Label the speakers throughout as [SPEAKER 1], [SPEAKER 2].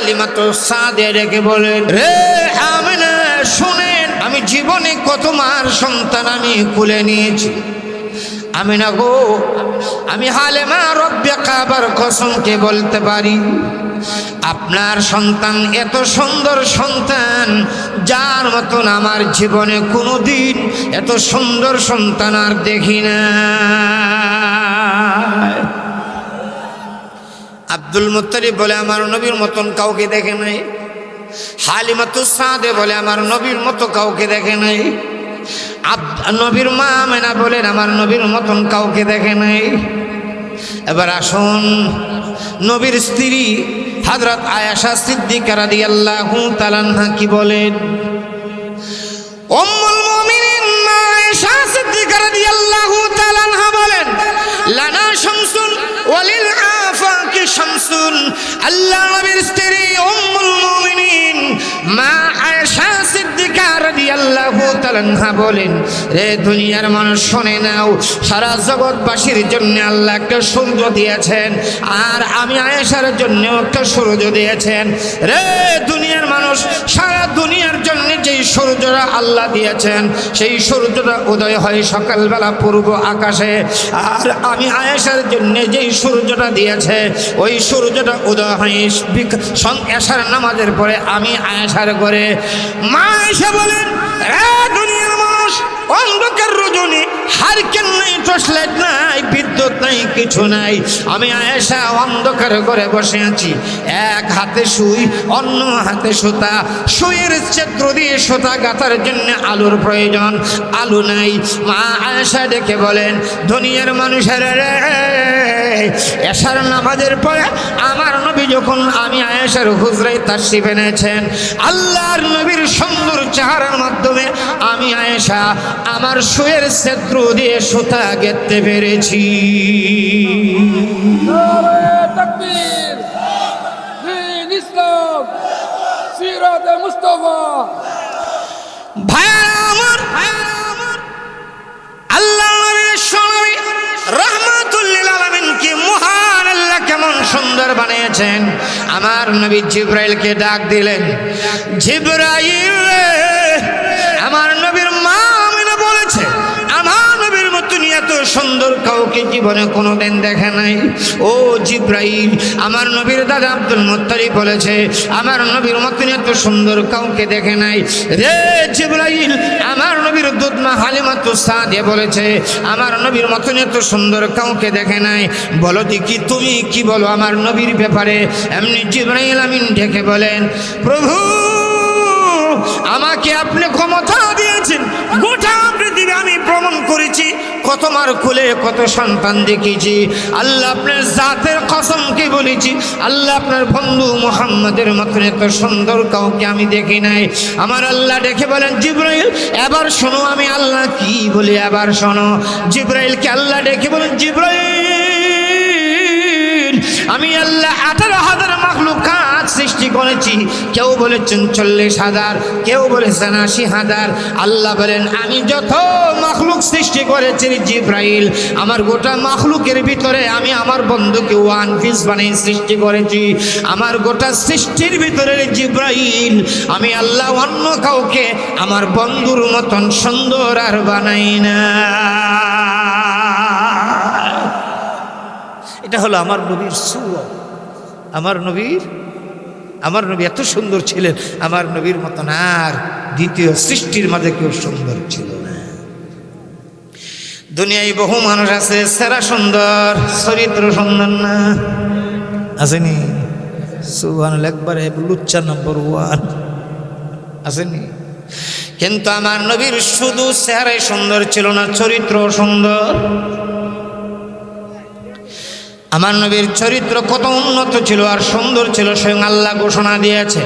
[SPEAKER 1] হালিমাতু সাদিয়া ডেকে বলেন, রে আমিনা শুনেন, আমি জীবনে কত মার সন্তান আমি কুলে নিয়েছি। আমিনা গো, আমি হালিমা রব্বে কাবার কসমকে বলতে পারি, আপনার সন্তান এত সুন্দর সন্তান, যার মতন আমার জীবনে কোনোদিন এত সুন্দর সন্তান আর দেখি না। আব্দুল মুত্তালিব বলে, আমার নবীর মতন কাউকে দেখে নাই। হালিমাতু সাদিয়া বলে, আমার নবীর মতো কাউকে দেখে নাই। নবীর মা আমেনা বলেন, আমার নবীর মতন কাউকে দেখে নাই। এবার আসুন, নবীর স্ত্রী হযরত আয়েশা সিদ্দিকা রাদিয়াল্লাহু তাআলা আনহা কি বলেন? উম্মুল মুমিনিন মা আয়েশা সিদ্দিকা রাদিয়াল্লাহু তাআলা আনহা বলেন, লানা শামসুন ওয়ালিল আফাকি শামসুন। আল্লাহ নবীর স্ত্রী উম্মুল মুমিনিন মা আয়েশা সিদ্দিকা রাদিয়াল্লাহু তাআলা আনহা বলেন, রে দুনিয়ার মানুষ শুনে নাও, সারা জগৎবাসীর জন্য আল্লাহ একটা সূর্য দিয়েছেন, আর আমি আয়েশার জন্য একটা সূর্য দিয়েছেন। রে দুনিয়ার মানুষ, সারা দুনিয়ার জন্য যেই সূর্যটা আল্লাহ দিয়েছেন, সেই সূর্যটা উদয় হয় সকালবেলা পূর্ব আকাশে, আর আমি আয়েশার জন্য যেই সূর্যটা দিয়েছে, ওই সূর্যটা উদয় হয় এশার নামাজের পরে আমি আয়েশার ঘরে। মা আয়েশা বলেন, দুনিয়ার মানুষ, অন্ধকার রজনী, হারকেন নাই, টর্চলাইট নাই, বিদ্যুৎ নাই, কিছু নাই, আমি আয়েশা অন্ধকার ঘরে বসে আছি, এক হাতে সুই, অন্য হাতে সুতা, সুইয়ের ছিদ্র দিয়ে সুতা গাঁথার জন্য আলুর প্রয়োজন, আলু নাই। মা আয়েশা ডেকে বলেন, দুনিয়ার মানুষের রে, এশার নামাজের পরে আমার নবী যখন আমি আয়েশার হুজরায় তাশরিফ এনেছেন, আল্লাহর নবীর সুন্দর চেহারার মাধ্যমে আমি আয়েশা আমার সুয়ের ছিদ্র দিয়ে সুতা গেঁথতে পেরেছি।
[SPEAKER 2] নারে তাকবীর, দ্বীন ইসলাম, সিরাতে মুস্তাফা।
[SPEAKER 1] ভাইরা আমার, আল্লাহর নবীর সুনবী রাহমাতুল লিল আলামিন কি মহান আল্লাহ কেমন সুন্দর বানিয়েছেন। আমার নবী জিবরাইলকে ডাক দিলেন, জিবরাইল রে, আমার নবীর মা আমিনা বলেছে, আমার নবীর মতন এত সুন্দর কাউকে জীবনে কোনোদিন দেখে নাই। ও জিবরাইল, আমার নবীর দাদা আব্দুল মুত্তালিব বলেছে, আমার নবীর মতন এত সুন্দর কাউকে দেখে নাই। রে জিবরাইল, আমার নবীর দুধমা হালিমাতু সাদিয়া বলেছে, আমার নবীর মতন এত সুন্দর কাউকে দেখে নাই। বলো দেখি তুমি কি বলো আমার নবীর ব্যাপারে? এমনি জিবরাইল আমিন ডেকে বলেন, প্রভু, আমাকে আপনি ক্ষমতা দিয়েছেন, গোটা পৃথিবী আমি ভ্রমণ করেছি, কত মার খুলে কত সন্তান দেখেছি, আল্লাহ আপনার জাতের কসমকে বলেছি, আল্লাহ আপনার বন্ধু মুহাম্মদের মতন এত সুন্দর কাউকে আমি দেখি নাই। আমার আল্লাহ দেখে বলেন, জিবরাইল এবার শোনো আমি আল্লাহ কি বলি, এবার শোনো। জিবরাইলকে আল্লাহ দেখে বলেন, জিবরাইল, আমি আল্লাহ 18,000 মাখলুকাত সৃষ্টি করেছি, কেউ বলেছেন 40,000, কেউ বলেছেন 80,000। আল্লাহ বলেন, আমি যত মাখলুক সৃষ্টি করেছি জিবরাইল, আমার গোটা মাখলুকের ভিতরে আমি আমার বন্ধুকে ওয়ান পিস বানিয়ে সৃষ্টি করেছি। আমার গোটা সৃষ্টির ভিতরে জিবরাইল, আমি আল্লাহ অন্য কাউকে আমার বন্ধুর মতন সুন্দর আর বানাই না। এটা হলো আমার নবীর সূরত। আমার নবী এত সুন্দর ছিলেন, আমার নবীর মতন আর দ্বিতীয় সৃষ্টির মাঝে কেউ সুন্দর ছিল না। দুনিয়ায় বহু মানুষ আছে সেরা সুন্দর, চরিত্র সুন্দর না, আসেনি? সুবহানাল্লাহ, একবারে লুচ্চা নম্বর 1 আসেনি? কিন্তু আমার নবীর শুধু চেহারাই সুন্দর ছিল না, চরিত্র সুন্দর। আমার নবীর চরিত্র কত উন্নত ছিল আর সুন্দর ছিল, স্বয়ং আল্লাহ ঘোষণা দিয়েছে,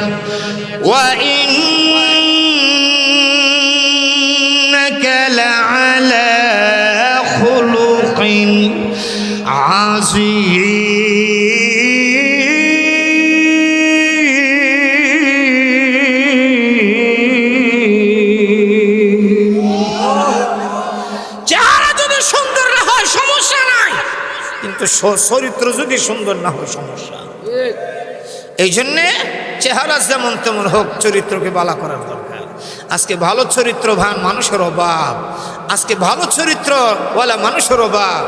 [SPEAKER 1] ওয়া ইন্নাকা লাআলা খুলুকিন আযীম। চেহারা যদি সুন্দর না হয় সমস্যা নাই, কিন্তু চরিত্র যদি সুন্দর না হয় সমস্যা। এই জন্যে চেহারা যেমন তেমন হোক, চরিত্রকে বালা করার দরকার। আজকে ভালো চরিত্রবান মানুষের অভাব, আজকে ভালো চরিত্রওয়ালা মানুষের অভাব।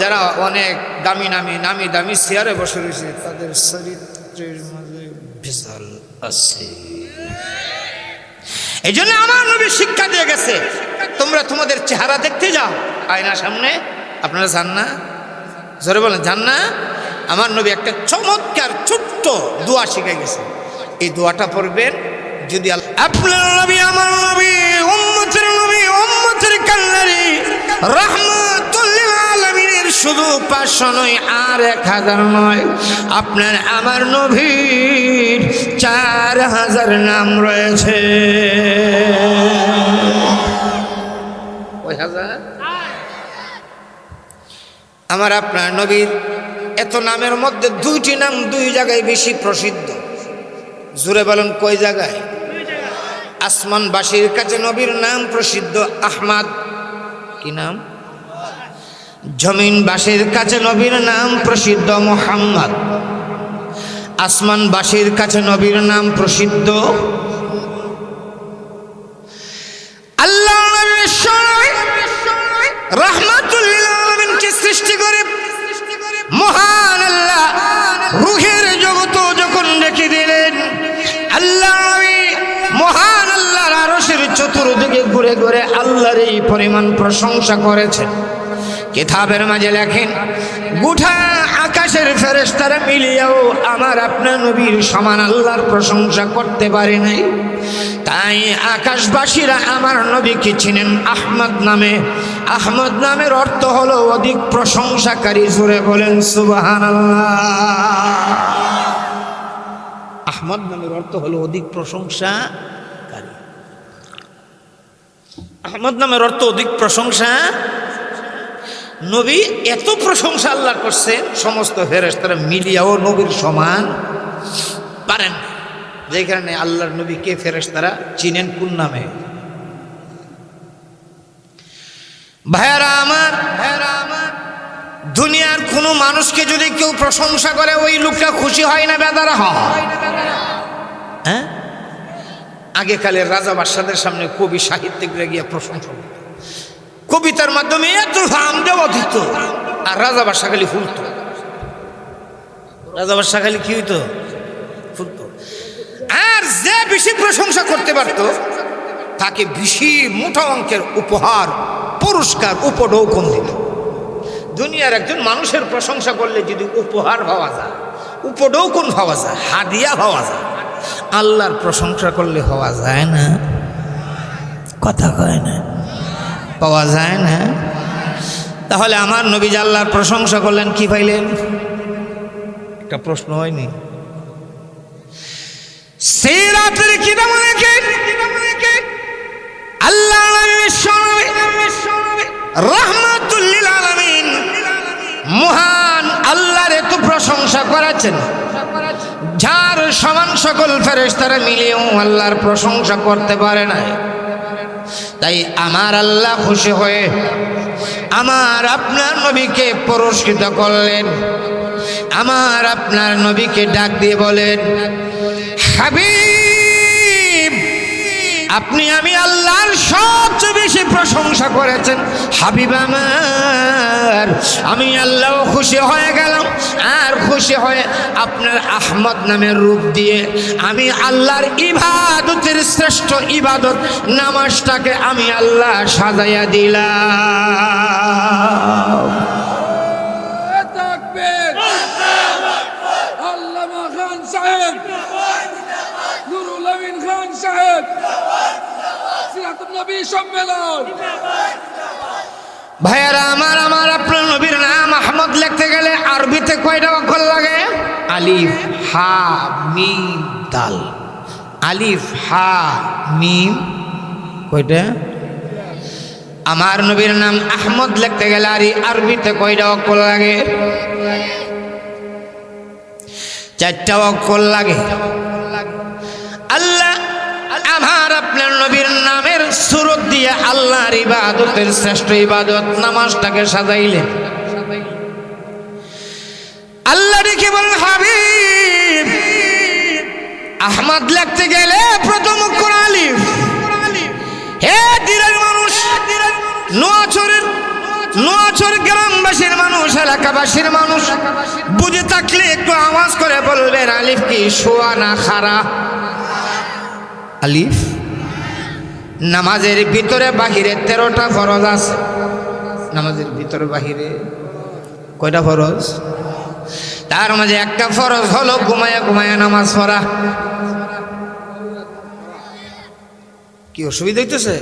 [SPEAKER 1] যারা অনেক দামি নামি দামি চেয়ারে বসে রয়েছে, তাদের চরিত্রের মাঝে ভেজাল আছে। এই জন্য আমার নবী শিক্ষা দিয়ে গেছে, তোমরা তোমাদের চেহারা দেখতে যাও আয়নার সামনে। আপনারা জান না? জোরে বলেন, জান না? আমার নবী একটা চমৎকার ছোট্ট দোয়া শিখে গেছে। এই দোয়াটা পড়বেন যদি আপনার নবী, আমার নবী, উম্মতের কান্নারি রাহমাতুল লিল আলামিনের শুধু 500 নয় আর 1000 নয়, আপনার আমার নবীর 4000 নাম রয়েছে। কয় হাজার? আমার আপনার নবীর এত নামের মধ্যে 2টি নাম 2 জায়গায় বেশি প্রসিদ্ধ। জোরে বলেন, কয় জায়গায়? আসমানবাসীর কাছে নবীর নাম প্রসিদ্ধ আহমদ। কি নাম? জমিনবাসীর কাছে নবীর নাম প্রসিদ্ধ মুহাম্মদ। আসমানবাসীর কাছে নবীর নাম প্রসিদ্ধ আল্লাহ। রাহমাতুল লিল আলামিনকে সৃষ্টি করে মহান আল্লাহ রূহের জগৎ যখন রেখে দিলেন, আল্লাহ মহান আল্লাহর আরশের চতুর্দিকে ঘুরে ঘুরে আল্লাহর এই পরিমাণ প্রশংসা করেছেন। কিতাবের মাঝে লেখেন, গোটা আকাশের ফেরেশতারা মিলিয়েও আমার আপনার নবীর সমান আল্লাহর প্রশংসা করতে পারে নাই। তাই আকাশবাসীরা আমার নবীকে চিনেন আহমদ নামে। আহমদ নামের অর্থ হলো অধিক প্রশংসাকারী। জোরে বলেন সুবহানাল্লাহ। আহমদ নামের অর্থ হলো অধিক প্রশংসাকারী। আহমদ নামের অর্থ অধিক প্রশংসা। নবী এত প্রশংসা আল্লাহর করছেন, সমস্ত ফেরেশতারা মিলিয়াও নবীর সমান পারেন। যে কারণে আল্লাহর নবীকে ফেরেশতারা চিনেন কোন নামে? ভাইয়ারা আমার, দুনিয়ার কোনো মানুষকে যদি কেউ প্রশংসা করে, ওই লোকটা খুশি হয় না বেদারা হয়? হ্যাঁ, আগেকালের রাজা বাদশাদের সামনে কবি সাহিত্যিকরা গিয়ে প্রশংসা করত, কবিতার মাধ্যমে এত ফাম দেওয়া দিত, আর রাজা বাদশা খালি ফুলত। রাজা বাদশা খালি কি হইতো? ফুলত। আর যে বেশি প্রশংসা করতে পারত, তাকে বেশি মোটা অঙ্কের উপহার, পুরস্কার, উপঢৌকন দিত। দুনিয়ার একজন মানুষের প্রশংসা করলে যদি উপহার পাওয়া যায়, উপঢৌকন পাওয়া যায়, হাদিয়া পাওয়া যায়, আল্লাহর প্রশংসা করলে হওয়া যায় না? কথা কয় না? পাওয়া যায় না? তাহলে আমার নবী যে আল্লাহর প্রশংসা করলেন, কি পাইলেন? একটা প্রশ্ন হয়নি? সিরাতের কিতাবে লেখেন, আল্লাহ রাহমাতুল লিল আলামিন মহান আল্লাহর এত প্রশংসা করেছেন, যার সমান সকল ফেরেশতারা মিলেও আল্লাহর প্রশংসা করতে পারে না। তাই আমার আল্লাহ খুশি হয়ে আমার আপনার নবীকে পুরস্কৃত করলেন। আমার আপনার নবীকে ডাক দিয়ে বলেন, হাবিব, আপনি আমি আল্লাহর সবচেয়ে বেশি প্রশংসা করেছেন। হাবিব আমার, আমি আল্লাহ খুশি হয়ে গেলাম। আর খুশি হয়ে আপনার আহমদ নামের রূপ দিয়ে আমি আল্লাহর ইবাদতের শ্রেষ্ঠ ইবাদত নামাজটাকে আমি আল্লাহ সাজাইয়া দিলাম।
[SPEAKER 2] আল্লামা খান সাহেব, নুরুল আমিন খান সাহেব, সিরাতুন নবী সম্মেলন।
[SPEAKER 1] ভাইয়ারা আমার, আমার আপনার নবীর নাম আহমদ লিখতে গেলে আরবিতে কয়টা অক্ষর লাগে? আলিফ, হা, মিম, দাল। আলিফ, হা, মিম, কয়টা? আমার নবীর নাম আহমদ লিখতে গেলে আরবিতে কয়টা অক্ষর লাগে? 4টা অক্ষর লাগে। আল্লাহ আমার আপনার নবীর নামের সুরত দিয়ে আল্লাহর ইবাদতের শ্রেষ্ঠ ইবাদত নামাজটাকে সাজাইলেন। আল্লাহ রেখে বলেন, হাবিব, আহমদ লিখতে গেলে প্রথম অক্ষর আলিফ। হে দিনের মানুষ, নোয়াছড় গ্রামবাসীর মানুষ, এলাকাবাসীর মানুষ, বুঝে থাকলে একটু আওয়াজ করে বলবেন আলিফ কি শোয়া না খাড়া? আলিফ। নামাজের ভিতরে বাহিরে 13টা ফরজ আছে। নামাজের ভিতরে বাহিরে কয়টা ফরজ? তার মাঝে একটা ফরজ হলো ঘুমায়া ঘুমায়া নামাজ পড়া। কি অসুবিধা হইতেছে?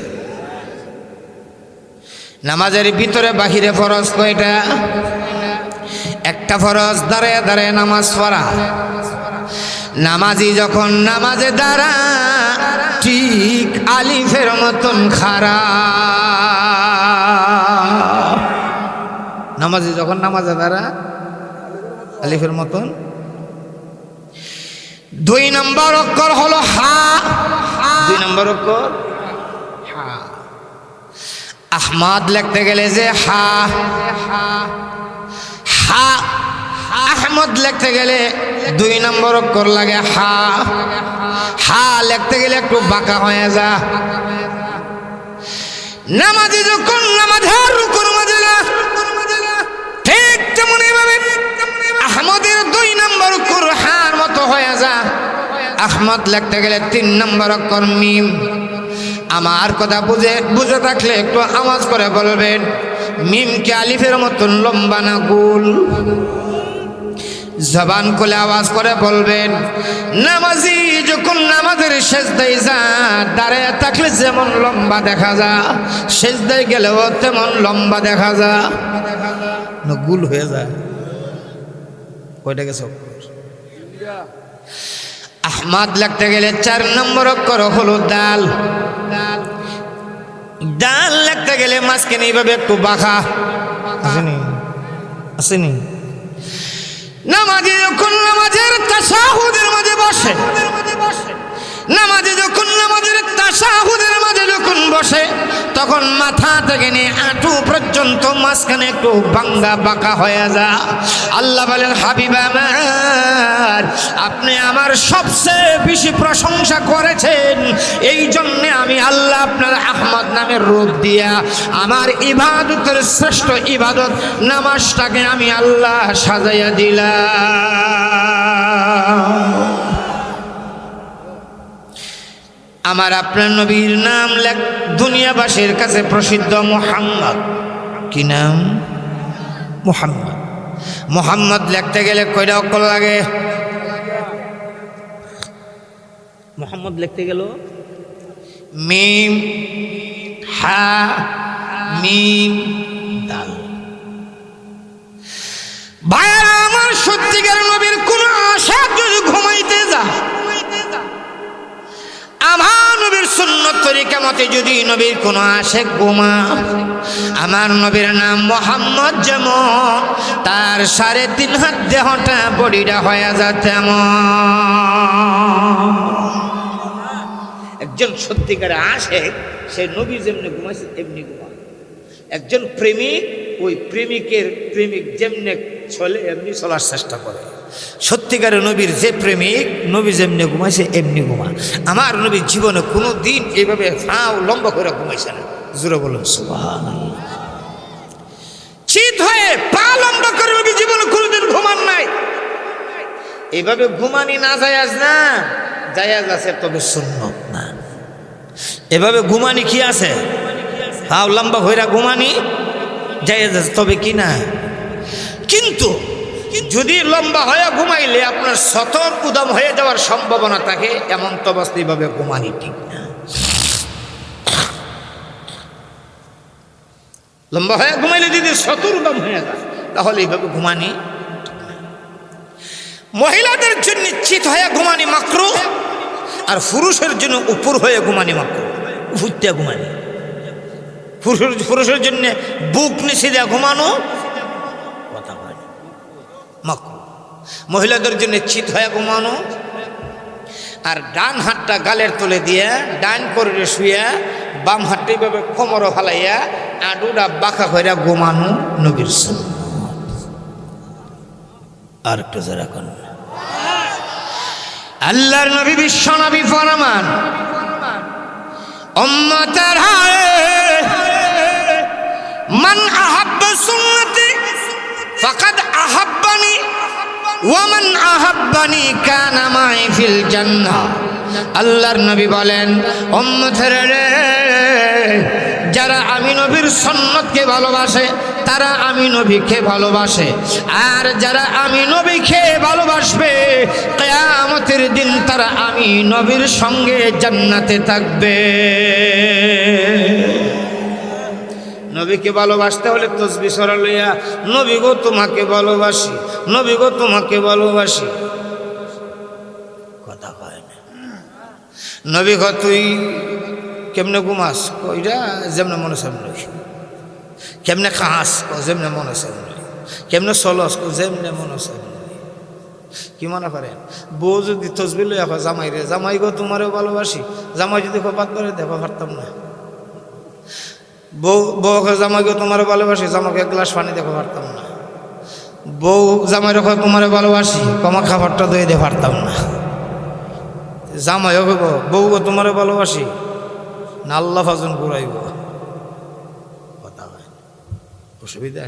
[SPEAKER 1] নামাজের ভিতরে বাহিরে ফরজ কয়টা? একটা ফরজ দাঁড়ায় দাঁড়ায় নামাজ পড়া। নামাজি যখন নামাজে দাঁড়া ঠিক আলিফের মতন খাড়া। নামাজি যখন নামাজে দাঁড়া আলিফের মতন। 2 নম্বর অক্ষর হলো হা। 2 নম্বর অক্ষর হা। আহমদ লিখতে গেলে যে হা, হা আহমদ লিখতে গেলে 2 নম্বর অক্ষর লাগে হা। হা লিখতে গেলে একটু বাঁকা হয়ে যা। নামাজি যখন নামাজের রুকুর মাঝে ঠিক তেমনি ভাবে আহমদের 2 নম্বর অক্ষর হার মতো হয়ে যা। আহমদ লিখতে গেলে 3 নম্বর অক্ষর মিম। আমার কথা বুঝে থাকলে একটু আওয়াজ করে বলবেন মিম কি আলিফের মতন লম্বা না গোল? জবান খুলে আওয়াজ করে বলবেন। নামাজি যখন নামাজের সেজদায় যা দাঁড়ায় থাকলে যেমন লম্বা দেখা যা, সেজদায় গেলেও তেমন লম্বা দেখা যা, না গোল হয়ে যায়। কয়টা গেছে? আহমদ লিখতে গেলে 4 নম্বর অক্ষর হলো দাল। ডাল লিখতে গেলে মাঝখানে এইভাবে একটু বাঁকা আসেনি? আসেনি? নামাজি যখন নামাজের তাশাহুদের মাঝে বসে, নামাজি যখন নামাজের তাশাহুদের মাঝে যখন বসে তখন মাথা থেকে নিয়ে হাঁটু পর্যন্ত মাঝখানে একটু বাঙ্গা বাঁকা হয়ে যা। আল্লাহ বলেন হাবিব আমার, আপনি আমার সবচেয়ে বেশি প্রশংসা করেছেন, এই জন্যে আমি আল্লাহ আপনার আহমদ নামের রূপ দিয়া আমার ইবাদতের শ্রেষ্ঠ ইবাদত নামাজটাকে আমি আল্লাহ সাজাইয়া দিলাম। আমার আপনার নবীর নাম দুনিয়াবাসীর কাছে প্রসিদ্ধ মুহাম্মদ। কি নাম? মুহাম্মদ। মুহাম্মদ লিখতে গেলে কয়টা অক্ষর লাগে? মুহাম্মদ লিখতে গেল মিম হা মিম দাল। ভাইরা আমার, সত্যিকার নবীর কোন আশা যদি ঘুমাইতে যা, আমার নবীর সুন্নত তরিকা মতে যদি নবীর কোন আশেক ঘুমা, আমার নবীর নাম মুহাম্মদ যেমন তার 3.5 হাত দেহটা বডিটা হয়ে যায় তেমন। একজন সত্যিকারে আশেক সে নবী যেমনি ঘুমাইছে তেমনি ঘুমায়। একজন প্রেমিক ওই প্রেমিকের প্রেমিক যেমনি চলে এমনি চলার চেষ্টা করে। সত্যিকারের নবীর যে প্রেমিক নবী যেমনি ঘুমাইছে এমনি ঘুমা। আমার নবীর জীবনে কোনো দিন এইভাবে ফাও লম্বা করে ঘুমাইছে না। জোরে বলুন সুবহানাল্লাহ। চিত হয়ে পা লম্বা করে নবী জীবনে কোনোদিন ঘুমান নাই। এইভাবে ঘুমানি না জায়েজ না, জায়েজ আছে তবে সুন্নত না। এভাবে ঘুমানি কি আছে? ফাও লম্বা হইরা ঘুমানি জায়েজ আছে তবে কি না। কিন্তু যদি লম্বা হয়ে ঘুমাইলে আপনার সতর উদম হয়ে যাওয়ার সম্ভাবনা থাকে, এমন তো অবস্থায় ঘুমানি ঠিক না। লম্বা হয়ে ঘুমাইলে যদি সতর উদম হয়ে যায় তাহলে এইভাবে ঘুমানি। মহিলাদের জন্য চিত হয়ে ঘুমানি মাকরুহ, আর পুরুষের জন্য উপর হয়ে ঘুমানি মাকরুহ। উঠতে ঘুমানি পুরুষের জন্য বুক নিচে দেয়া ঘুমানো কথা হয় মাকরুহ। মহিলাদের জন্য চিত হয়ে ঘুমানো, আর ডান হাতটা গালের তলে দিয়ে ডান করে শুয়ে বাম হাতটা এইভাবে কোমর ফালাইয়া আডুটা বাঁকা করে ঘুমানো নবীর সুন্নাত। আর একটু যারা করেন আল্লাহর নবী বিশ্ব নবী ফরমান, উম্মতের হায় মান আহাব্বা সুন্নতি ফাকাদ আহাব্বানি ওয়া মান আহাব্বানি কানা মাই ফিল জান্নাহ। আল্লাহর নবী বলেন, উম্মতের রে, যারা আমি নবীর সুন্নতকে ভালোবাসে তারা আমি নবীকে ভালোবাসে, আর যারা আমি নবীকে ভালোবাসবে কিয়ামতের দিন তারা আমি নবীর সঙ্গে জান্নাতে থাকবে। নবীকে ভালোবাসতে হলে তাসবিহ সরা লইয়া নবী গো তোমাকে ভালোবাসি, নবী গো তোমাকে ভালোবাসি, কথা কয় না। নবী গো তুই কেমনে ঘুমাস, ওইটা যেমনে মনে সামনে, কেমনে খাস যেমনে মনে সামনে, কেমনে চলস যেমনে মনে সামনে। কি মনে করেন, বউ যদি তসবিহ লইয়া কয় জামাই রে, জামাই গো তোমারও ভালোবাসি, জামাই যদি কপাত করে দেখো পারতাম না। বউ জামাই গো তোমারও ভালোবাসি, জামাকে এক গ্লাস পানি দেখো পারতাম না। বউ জামাই রেখো তোমারও ভালোবাসি, কমা খাবারটা দিয়ে দিয়ে পারতাম না। জামাই হোক বউ গো তোমারও ভালোবাসি না, আল্লাহ ফাজন ঘুরাইব, কথা হয় অসুবিধা।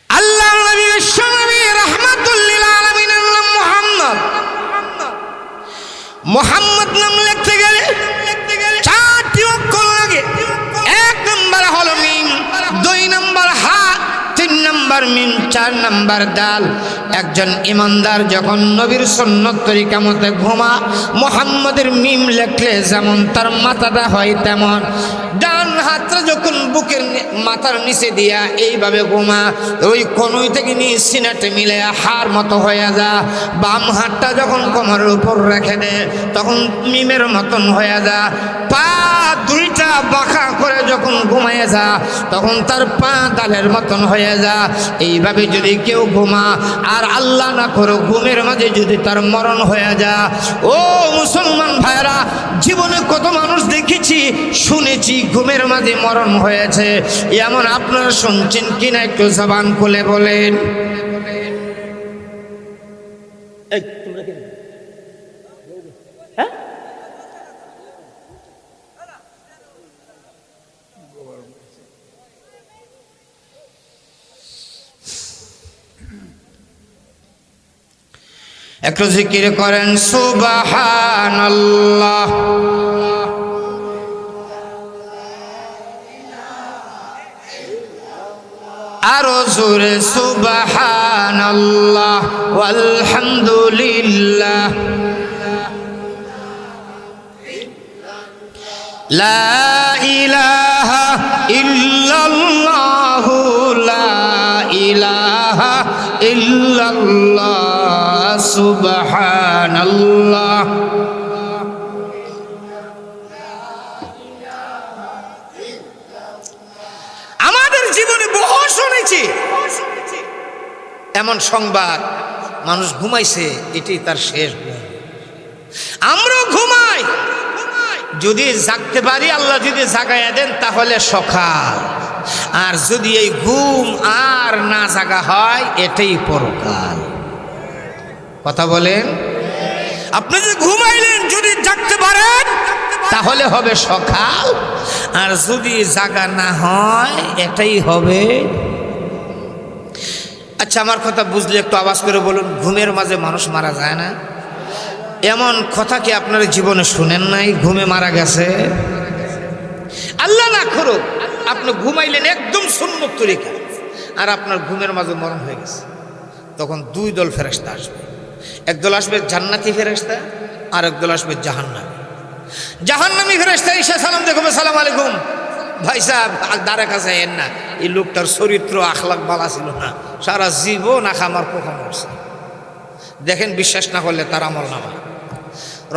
[SPEAKER 1] আল্লাহ নবী বিশ্ব নবী রাহমাতুল লিল আলামিনের নাম মুহাম্মদ। মুহাম্মদ নাম লিখতে গেলে চারটি অক্ষর লাগে। এক নম্বর হলো মিম, দুই নম্বর হা, তিন নম্বর মিম, চার নম্বর দাল। একজন ইমানদার যখন নবীর সুন্নত তরিকা মতে ঘুমা, মুহাম্মদের মিম লেখলে যেমন তার মাথাটা হয় তেমন, ডান হাতটা যখন বুকের মাথার নিচে দিয়া এইভাবে ঘুমা, ওই কনুই থেকে নিয়ে সিনাতে মিলে হার মতো হয়ে যা। বাম হাতটা যখন কোমরের উপর রেখে দে তখন মিমের মতন হয়ে যা। পা দুইটা বাঁকা করে যখন ঘুমায় যা তখন তার পা দালের মতন হয়ে যা। এইভাবে যদি কেউ ঘুমা আর আল্লাহ না করো ঘুমের মাঝে যদি তার মরণ হয়ে যা, ও মুসলমান ভাইরা, জীবনে কত মানুষ দেখেছি শুনেছি ঘুমের মাঝে মরণ হয়েছে, এমন আপনারা শুনছেন কিনা একটু জবান খুলে বলেন। একটু জিকির করেন সুবহানাল্লাহ। আরো জোরে সুবহানাল্লাহ ওয়ালহামদুলিল্লাহ, লা ইলাহা ইল্লাল্লাহ, লা ইলাহা ইল্লাল্লাহ, সুবহানাল্লাহ। আমাদের জীবনে বহু শুনেছি এমন সংবাদ, মানুষ ঘুমাইছে এটি তার শেষ ঘুম। আমরাও ঘুমাই, যদি জাগতে পারি আল্লাহ যদি জাগাইয়া দেন তাহলে সকাল, আর যদি এই ঘুম আর না জাগা হয় এটাই পরকাল। কথা বলেন, আপনি যদি ঘুমাইলেন যদি জাগতে পারেন তাহলে হবে সকাল, আর যদি জাগা না হয় এটাই হবে। আচ্ছা, আমার কথা বুঝলে একটু আওয়াজ করে বলুন, ঘুমের মাঝে মানুষ মারা যায় না? এমন কথা কি আপনার জীবনে শুনেন নাই? ঘুমে মারা গেছে। আল্লাহ না করুক আপনি ঘুমাইলেন একদম সুন্নত তরিকা, আর আপনার ঘুমের মাঝে মরণ হয়ে গেছে, তখন দুই দল ফেরেশতা আসবে। একদল আসবে জান্নাতি ফেরেশতা, আর একদল আসবে জাহান্নামী। জাহান্নামী ফেরেশতা এসে সালাম দেখবে, সালাম আলাইকুম ভাই সাহেব, দ্বারা কাছে এন না, এই লোকটার চরিত্র আখলাক বালা ছিল না, সারা জীবন আখামার পোকা মরছে, দেখেন বিশ্বাস না করলে তার আমল নামা।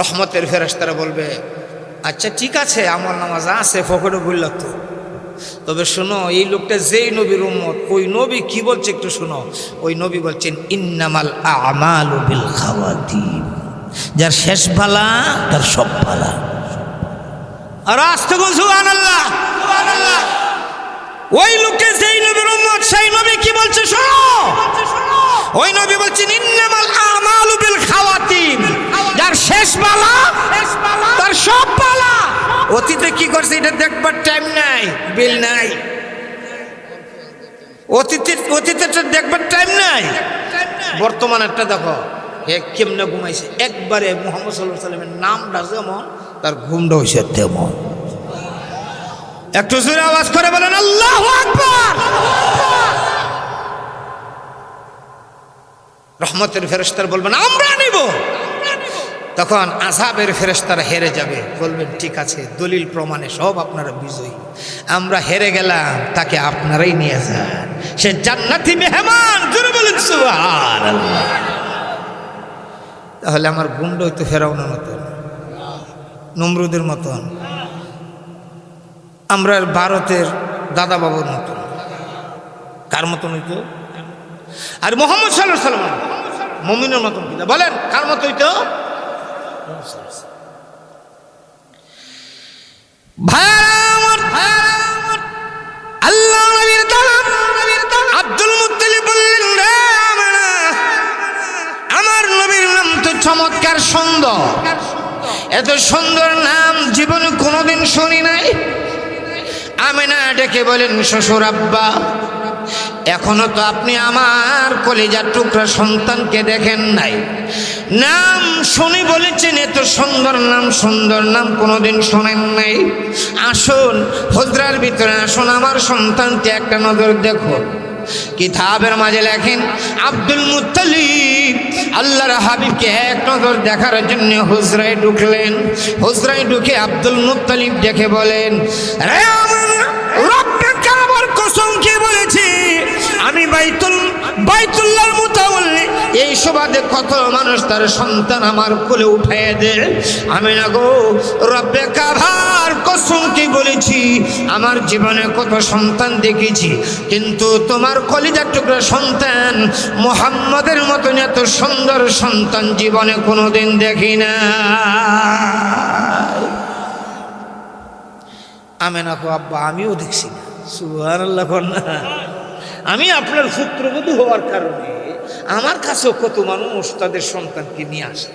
[SPEAKER 1] রহমতের ফেরেশতারা বলবে, আচ্ছা ঠিক আছে আমল নামা যা আছে ফকরে বলল তো, তবে শোনো এই লোকটা যেই নবীর উম্মত, ওই নবী কি বলছে একটু শোনো। ওই নবী বলছেন ইন্নামাল আমালু বিল খাওয়াতিম, যার শেষ ভালা তার সব ভালা। আর আস্তে বল সুবহানাল্লাহ, সুবহানাল্লাহ। ওই লোকটা যেই নবীর উম্মত সেই নবী কি বলছে শোনো, ওই নবী বলছেন ইন্নামাল আমালু বিল খাওয়াতিম, যার শেষ পালা তার সব পালা। অতীতে কি করছে এটা দেখবার টাইম নাই, বিল নাই। অতীতের দেখবার টাইম নাই, বর্তমানেরটা দেখো হে কেমনে ঘুমাইছে। একবারে মুহাম্মদ সাল্লাল্লাহু আলাইহি সাল্লামের নামটা যেমন তার ঘুমটা হইছে তেমন। একটু জোরে আওয়াজ করে বলেন আল্লাহু আকবার। রহমতের ফেরেশতারা বলবেন আমরা নিব। তখন আযাবের ফেরেশতারা হেরে যাবে, বলবেন ঠিক আছে দলিল প্রমাণে সব আপনারা বিজয়ী, আমরা হেরে গেলাম, তাকে আপনারাই নিয়ে যান, সে জান্নাতি মেহমান। জোরে বলেন সুবহানাল্লাহ। তাহলে আমার গুন্ড হইতো ফেরাউনের মতন, নমরুদের মতন, আমরা ভারতের দাদা বাবুর মতন। কার মতন হইতো? আর মুহাম্মদ সাল্লাল্লাহু আলাইহি ওয়াসাল্লাম মুমিনের মতন কিনা বলেন, কার মত হইতো? আল্লাহ নবীর দালাল আব্দুল মুত্তালিব বললেন, রে আমার নবীর নাম তো চমৎকার সুন্দর, এত সুন্দর নাম জীবনে কোনোদিন শুনি নাই। আমিনা ডেকে বলেন, শ্বশুর আব্বা, এখনো তো আপনি আমার কলিজার টুকরা সন্তানকে দেখেন নাই, নাম শুনি বলেছেন এত সুন্দর নাম কোনোদিন শোনেন নাই। আসুন হুজরার ভিতরে আসুন, আমার সন্তানকে একটা নজর দেখুন। কিতাবের মাঝে লেখেন আব্দুল মুত্তালিব আল্লাহর হাবিবকে এক নজর দেখার জন্য হুজরায় ঢুকলেন। হুজরায় ঢুকে আব্দুল মুত্তালিব দেখে বলেন, রে আমার রব্বে কাবার কসম খেয়ে বলেছি, আমি বাইতুল্লাহর মুতাওয়াল্লি, এই সুবাদে কত মানুষ তার সন্তান আমার কোলে উঠাইয়া দেয়। আমি না গো রব্বে কাবার কসম খেয়ে বলেছি, আমার জীবনে কত সন্তান দেখেছি, কিন্তু তোমার কলিজার টুকরা সন্তান মুহাম্মদের মতন এত সুন্দর সন্তান জীবনে কোনোদিন দেখি না। আমি না গো আব্বা, আমিও দেখছি না। সুবহানাল্লাহ। আমি আপনার পুত্রবধূ হওয়ার কারণে আমার কাছেও কত মানুষ তাদের সন্তানকে নিয়ে আসে।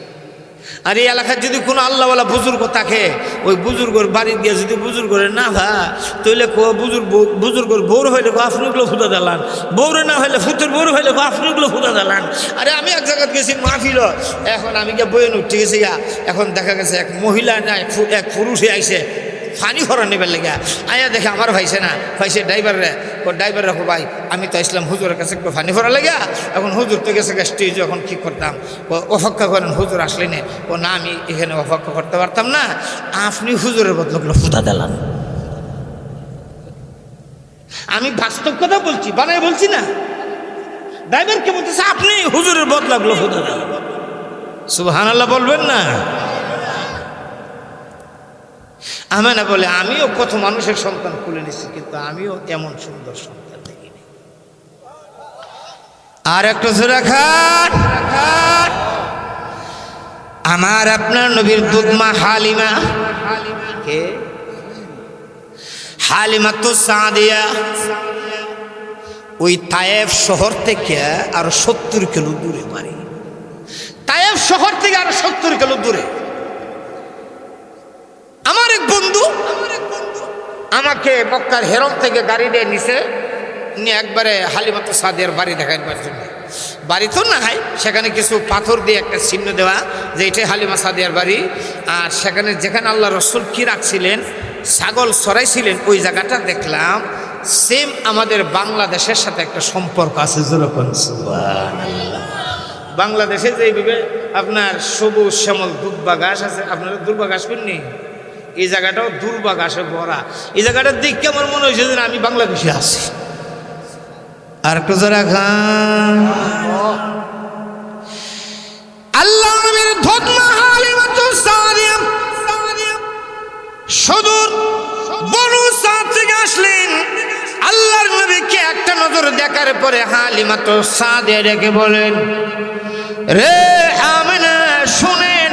[SPEAKER 1] আর এই এলাকার যদি কোনো আল্লাহওয়ালা বুজুর্গ থাকে, ওই বুজুর্গর বাড়ি গিয়ে যদি বুজুর্গরে না ভা তৈলে বুজুর্গর বৌর হইলে আপনিগুলো ফুটা দিলান, বৌরে না হইলে ফুতের বৌর হইলে আপনিগুলো ফুটা দিলান। আরে আমি এক জায়গায় গেছি মাহফিল, এখন আমি গিয়ে বইয়ে উঠে গেছি গা, এখন দেখা গেছে এক মহিলা নাই এক পুরুষে আইসে ফানি ভরা নেবার লেগে আয়া দেখে আমার ভাইছে না, ভাইছে ড্রাইভার রাখো ভাই, আমি তো ইসলাম হুজুরের কাছে একটু ফানি ভরা লেগে। এখন হুজুর তো গেছে স্টেজ, এখন কী করতাম, অপেক্ষা করেন হুজুর আসলে না, ও না আমি এখানে অপেক্ষা করতে পারতাম না, আপনি হুজুরের বদলগুলো ফুটা দিলাম। আমি বাস্তব কথা বলছি, বানায় বলছি না। ড্রাইভারকে বলতেছে আপনি হুজুরের বদলাগুলো ফুটা দিলাম। সুবহানাল্লাহ বলবেন না? আমেনা বলে, আমিও কত মানুষের সন্তান খুলে নিছি, কিন্তু আমিও এমন সুন্দর সন্তান দেখিনি। আর একটু জোরে খান। আমার আপনার নবীর দুধমা হালিমা, কে? হালিমা তো সাদিয়া, ওই তায়েফ শহর থেকে আরো 70 কিলো দূরে বাড়ি। তায়েফ শহর থেকে আরো 70 কিলো দূরে। আমার এক বন্ধু আমাকে মক্কার হেরম থেকে গাড়ি দিয়ে নিছে, নিয়ে একবারে হালিমা তো সাদিয়ার বাড়ি দেখাইবার জন্য। বাড়ি তো না হয়, সেখানে কিছু পাথর দিয়ে একটা চিহ্ন দেওয়া যে এটাই হালিমা সাদিয়ার বাড়ি। আর সেখানে যেখানে আল্লাহ রসুল কি রাখছিলেন, ছাগল চড়াইছিলেন, ওই জায়গাটা দেখলাম সেম আমাদের বাংলাদেশের সাথে একটা সম্পর্ক আছে। যেরকম বাংলাদেশে যে এইভাবে আপনার সবুজ শ্যামল দুর্বা ঘাস আছে, আপনারা দুর্বা ঘাস করেননি, এই জায়গাটাও দুর্বা ঘাসে ভরা। এই জায়গাটার দিকে আমার মনে হয়েছে যে আমি বাংলাদেশে আছি। আর একটু যারা খান আল্লাহ নবীর ধর্মা হালিমাতু সাদিয়া সুদূর বনু সাদ থেকে আসলেন। আল্লাহর নবীকে একটা নজর দেখার পরে হালিমাতু সাদিয়া ডেকে বলেন, রে আমিনা শুনেন,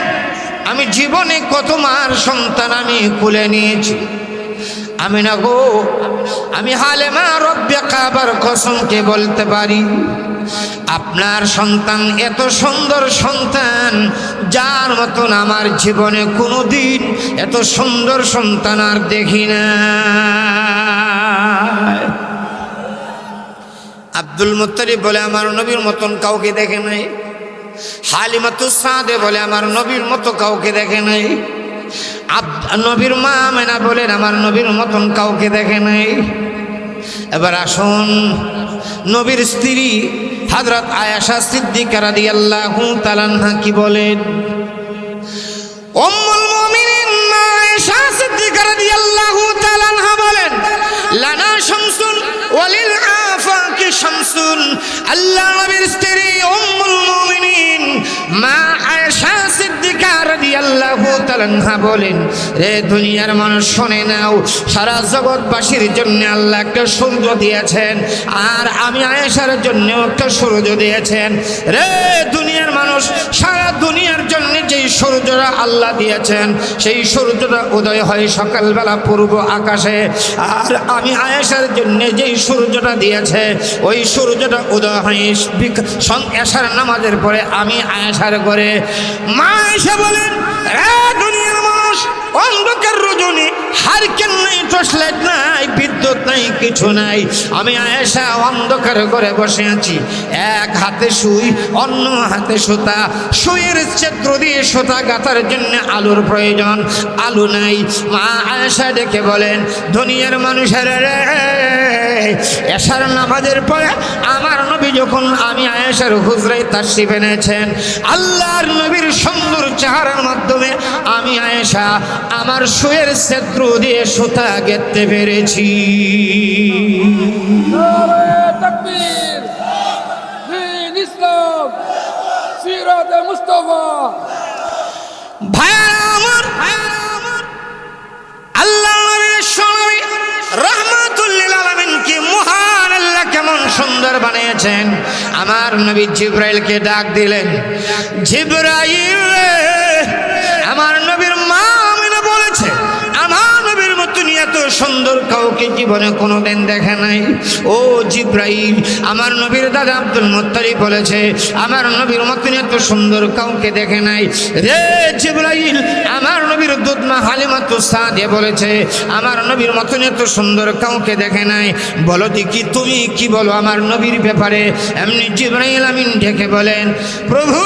[SPEAKER 1] আমি জীবনে কত মার সন্তান আমি কোলে নিয়েছি। আমি না গো, আমি হালিমা রব্বে কাবার কসমকে বলতে পারি, আপনার সন্তান এত সুন্দর সন্তান, যার মতন আমার জীবনে কোনোদিন এত সুন্দর সন্তান আর দেখি না। আব্দুল মুত্তালিব বলে আমার নবীর মতন কাউকে দেখে নাই। হালিমাতুস সাদে বলে আমার নবীর মতো কাউকে দেখে নাই। নবীর মা আমেনা বলেন আমার নবীর মতন কাউকে দেখে নাই। এবার আসুন নবীর স্ত্রী হযরত আয়েশা সিদ্দিকা রাদিয়াল্লাহু তাআলা আনহা কি বলেন। উম্মুল মুমিনিন মা আয়েশা সিদ্দিকা রাদিয়াল্লাহু তাআলা আনহা বলেন, লানা শামসুন ওয়ালিল আফাকি শামসুন। আল্লাহ নবীর স্ত্রী উম্মুল মুমিনিন মা আয়েশা সিদ্দিকা রাদিয়াল্লাহু তাআলা আনহা বলেন, রে দুনিয়ার মানুষ শুনে নাও, সারা জগৎবাসীর জন্য আল্লাহ একটা সূর্য দিয়েছেন, আর আমি আয়েশার জন্য একটা সূর্য দিয়েছেন। রে দুনিয়ার মানুষ, সারা দুনিয়ার জন্য যেই সূর্যটা আল্লাহ দিয়েছেন, সেই সূর্যটা উদয় হয় সকালবেলা পূর্ব আকাশে, আর আমি আয়েশার জন্য যেই সূর্যটা দিয়েছে, ওই সূর্যটা উদয় হয় এশার নামাজের পরে আমি আয়েশার ঘরে। মা আয়েশা বলেন, রে দুনিয়ার মানুষ, অন্ধকার রজনী, হারকেন নাই, টর্চলাইট নাই, বিদ্যুৎ নাই, কিছু নাই, আমি আয়েশা অন্ধকার ঘরে বসে আছি। এক হাতে সুই, অন্য হাতে সুতা, সুইয়ের ছিদ্র দিয়ে সুতা গাঁথার জন্য আলুর প্রয়োজন, আলু নাই। মা আয়েশা ডেকে বলেন, দুনিয়ার মানুষের রে, এশার নামাজের পরে আমার নবী যখন আমি আয়েশার হুজরায় তাশরিফ এনেছেন, আল্লাহর নবীর সুন্দর চেহারার মাধ্যমে আমি আয়েশা আমার সুয়ের ছিদ্র দিয়ে সুতা গেঁথতে পেরেছি।
[SPEAKER 2] নারে তাকবীর, দ্বীন ইসলাম, সিরাতে মুস্তাফা।
[SPEAKER 1] ভাইরা আমার, আল্লাহ নবীর সুনবী রাহমাতুল লিল আলামিন কি মহান আল্লাহ কেমন সুন্দর বানিয়েছেন। আমার নবী জিবরাইলকে ডাক দিলেন, জিবরাইল রে, আমার নবীর মা আমিনা বলেছে আমার নবীর মতন এত সুন্দর কাউকে জীবনে কোনোদিন দেখে নাই। ও জিবরাইল, আমার নবীর দাদা আব্দুল মুত্তালিব বলেছে আমার নবীর মতন এত সুন্দর কাউকে দেখে নাই। রে জিবরাইল, আমার নবীর দুধমা হালিমাতুস সাদিয়া বলেছে আমার নবীর মতন এত সুন্দর কাউকে দেখে নাই। বলো দেখি তুমি কি বলো আমার নবীর ব্যাপারে। এমনি জিবরাইল আমিন ডেকে বলেন, প্রভু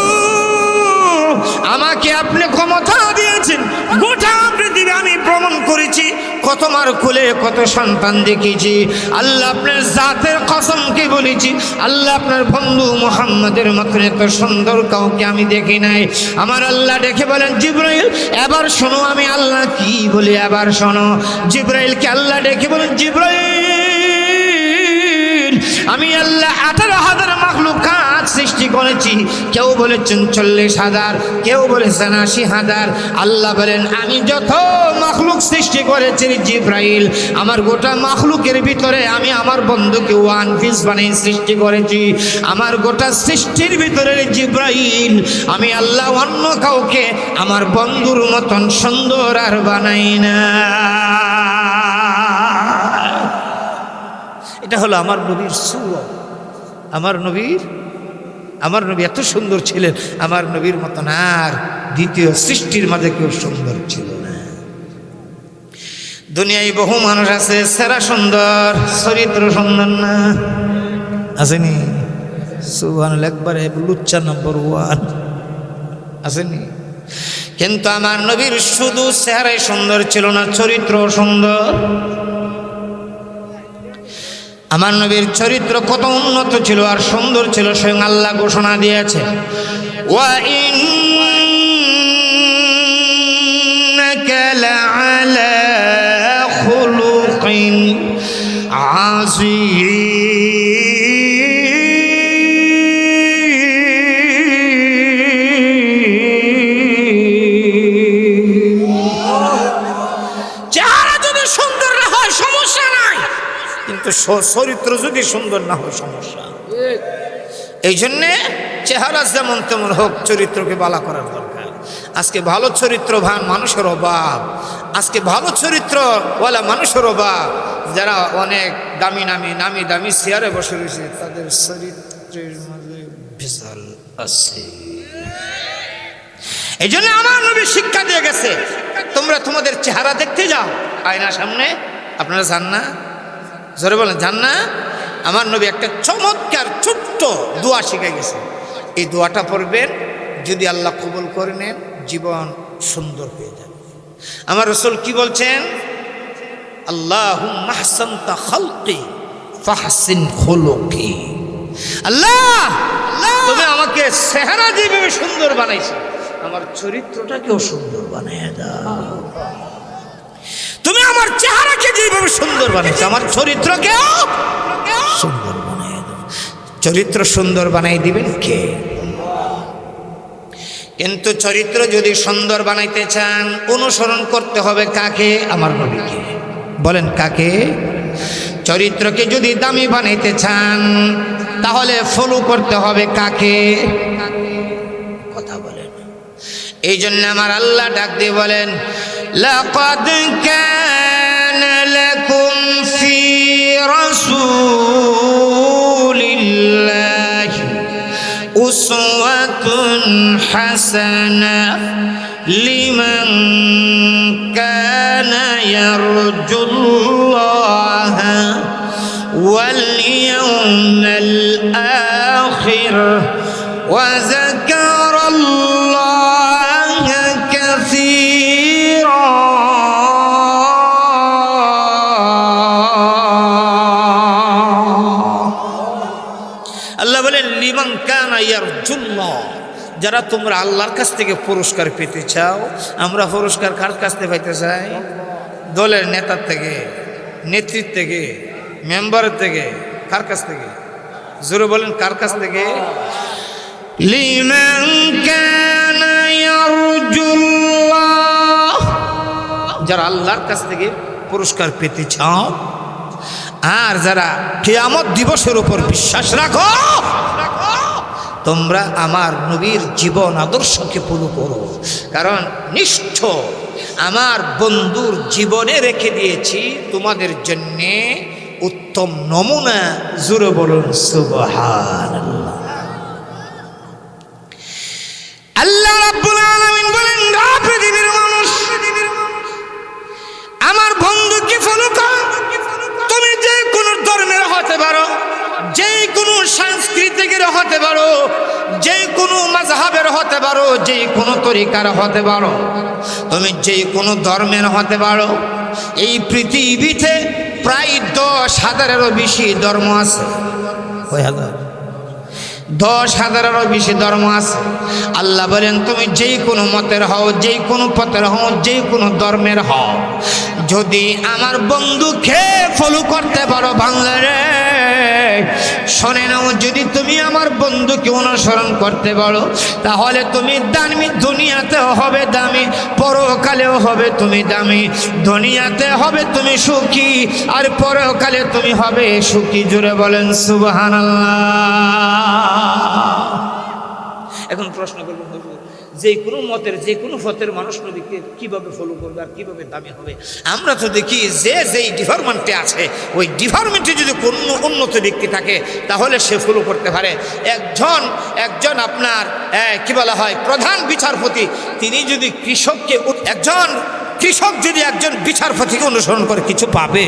[SPEAKER 1] আমাকে আপনি ক্ষমতা দিয়েছেন, গোটা পৃথিবী আমি ভ্রমণ করেছি, কত মার কোলে কত সন্তান দেখেছি। আল্লাহ আপনার জাতের কসমকে বলেছি, আল্লাহ আপনার বন্ধু মুহাম্মদের মতন এত সুন্দর কাউকে আমি দেখি নাই। আমার আল্লাহ ডেকে বলেন, জিবরাইল এবার শোনো আমি আল্লাহ কি বলি, এবার শোনো। জিবরাইলকে আল্লাহ ডেকে বলেন, জিবরাইল আমি আল্লাহ 18,000 মাখলুকাত সৃষ্টি করেছি। কেউ বলেছেন 40,000, কেউ বলেছেন 80,000। আল্লাহ বলেন আমি যত মাখলুক সৃষ্টি করেছি জিবরাইল, আমার গোটা মাখলুকের ভিতরে আমি আমার বন্ধুকে ওয়ান পিস বানিয়ে সৃষ্টি করেছি। আমার গোটা সৃষ্টির ভিতরে জিবরাইল আমি আল্লাহ অন্য কাউকে আমার বন্ধুর মতন সুন্দর আর বানাই না। এটা হলো আমার নবীর সুরত। আমার নবী এত সুন্দর ছিলেন, আমার নবীর মতন আর দ্বিতীয় সৃষ্টির মাঝে কেউ সুন্দর ছিল না। দুনিয়ায় বহু মানুষ আছে সেরা সুন্দর, চরিত্র সুন্দর না, আসেনি? সুবহানাল্লাহ, একবারে লুচ্চা নম্বর 1 আসেনি? কিন্তু আমার নবীর শুধু চেহারাই সুন্দর ছিল না, চরিত্র সুন্দর। আমার নবীর চরিত্র কত উন্নত ছিল আর সুন্দর ছিল, স্বয়ং আল্লাহ ঘোষণা দিয়েছে, ওয়া ইন্নাকা লাআলা খুলুকিন আযীম। চেহারা যদি সুন্দর না হয় সমস্যা নাই, কিন্তু চরিত্র যদি সুন্দর না হয় সমস্যা। এই জন্যে চেহারা যেমন তেমন হোক, চরিত্রকে বালা করার দরকার। আজকে ভালো চরিত্রবান মানুষের অভাব, আজকে ভালো চরিত্রওয়ালা মানুষের অভাব। যারা অনেক দামি দামি চেয়ারে বসে রয়েছে, তাদের চরিত্রের মাঝে ভেজাল আছে। এই জন্য আমার নবী শিক্ষা দিয়ে গেছে, তোমরা তোমাদের চেহারা দেখতে যাও আয়নার সামনে। আপনারা জান না? জোরে বলেন, জান না? আমার নবী একটা চমৎকার ছোট্ট দোয়া শিখাই গেছে। এই দোয়াটা পড়বেন, যদি আল্লাহ কবুল করে নেন জীবন সুন্দর হয়ে যাবে। আমার রাসূল কি বলছেন? আল্লাহুম্মা আহসানতা খালকি ফাহসিন খুলুকি। আল্লাহ, তুমি আমাকে চেহারা যেভাবে সুন্দর বানাইছো, আমার চরিত্রটাকেও সুন্দর বানিয়ে দাও। তুমি আমার চেহারাকে যেভাবে সুন্দর বানাইছো, আমার চরিত্রকেও সুন্দর বানিয়ে দাও। চরিত্র সুন্দর বানাই দিবেন কে? কিন্তু চরিত্র যদি সুন্দর বানাইতে চান অনুসরণ করতে হবে কাকে? আমার নবীকে। বলেন কাকে? চরিত্রকে যদি দামি বানাইতে চান তাহলে ফলো করতে হবে কাকে? কথা বলেন। এই জন্য আমার আল্লাহ ডাক দিয়ে বলেন, লাকাদ কানা লাকুম ফি রাসূলিল্লাহি উসওয়াতুন হাসানাহ লিমান কানা ইয়ারজুল্লাহা ওয়াল ইয়াউমাল আখির ওয়া যাকারাল্লাহা কাসীরা। আল্লাহ বলেন, লিমান কানা ইয়ারজুল্লাহ, যারা তোমরা আল্লাহর কাছ থেকে পুরস্কার পেতে চাও। আমরা পুরস্কার কার কাছ থেকে পাইতে চাই? দলের নেতার থেকে, নেতৃত্ব থেকে, মেম্বারের থেকে, কার কাছ থেকে? জোরে বলেন, কার কাছ থেকে? লিমান কানা ইয়ারজুল্লাহ, যারা আল্লাহর কাছ থেকে পুরস্কার পেতে চাও। আর যারা কিয়ামত দিবসের উপর বিশ্বাস রাখো, তোমরা আমার নবীর জীবন আদর্শকে ফলো করো। কারণ নিশ্চয় আমার বন্ধুর জীবনে রেখে দিয়েছি তোমাদের জন্যে উত্তম নমুনা। জোরে বলুন সুবহানাল্লাহ। আল্লাহ রাব্বুল আলামিন বলেন, পৃথিবীর মানুষ, আমার বন্ধুকে ফলো করো। তুমি যে কোনো ধর্মের হতে পারো, যে কোনো সাংস্কৃতিকের হতে পারো, যে কোনো মাযহাবের হতে পারো, যে কোনো তরিকার হতে পারো, তুমি যে কোনো ধর্মের হতে পারো। এই পৃথিবীতে প্রায় 10,000-এরও বেশি ধর্ম আছে। 10,000-এরও বেশি ধর্ম আছে। আল্লাহ বলেন, তুমি যে কোনো মতের হও, যে কোনো পথের হও, যে কোনো ধর্মের হও, যদি আমার বন্ধুকে ফলো করতে পারো, বাংলারে শোনে নাও, যদি তুমি আমার বন্ধুকে অনুসরণ করতে পারো তাহলে তুমি দামি, দুনিয়াতেও হবে দামি, পরকালেও হবে তুমি দামি। দুনিয়াতে হবে তুমি সুখী, আর পরকালে তুমি হবে সুখী। জোরে বলেন সুবহানাল্লাহ। এখন প্রশ্ন করবেন, যে কোনো মতের, যে কোনো পথের মানুষ নবীকে কিভাবে ফলো করবে আর কিভাবে দামি হবে? আমরা তো দেখি যে যেই ডিপার্টমেন্টে আছে, ওই ডিপার্টমেন্টে যদি কোনো উন্নত ব্যক্তি থাকে তাহলে সে ফলো করতে পারে। একজন আপনার কি বলা হয়, প্রধান বিচারপতি, তিনি যদি কৃষককে, একজন কৃষক যদি একজন বিচারপতিকে অনুসরণ করে কিছু পাবে?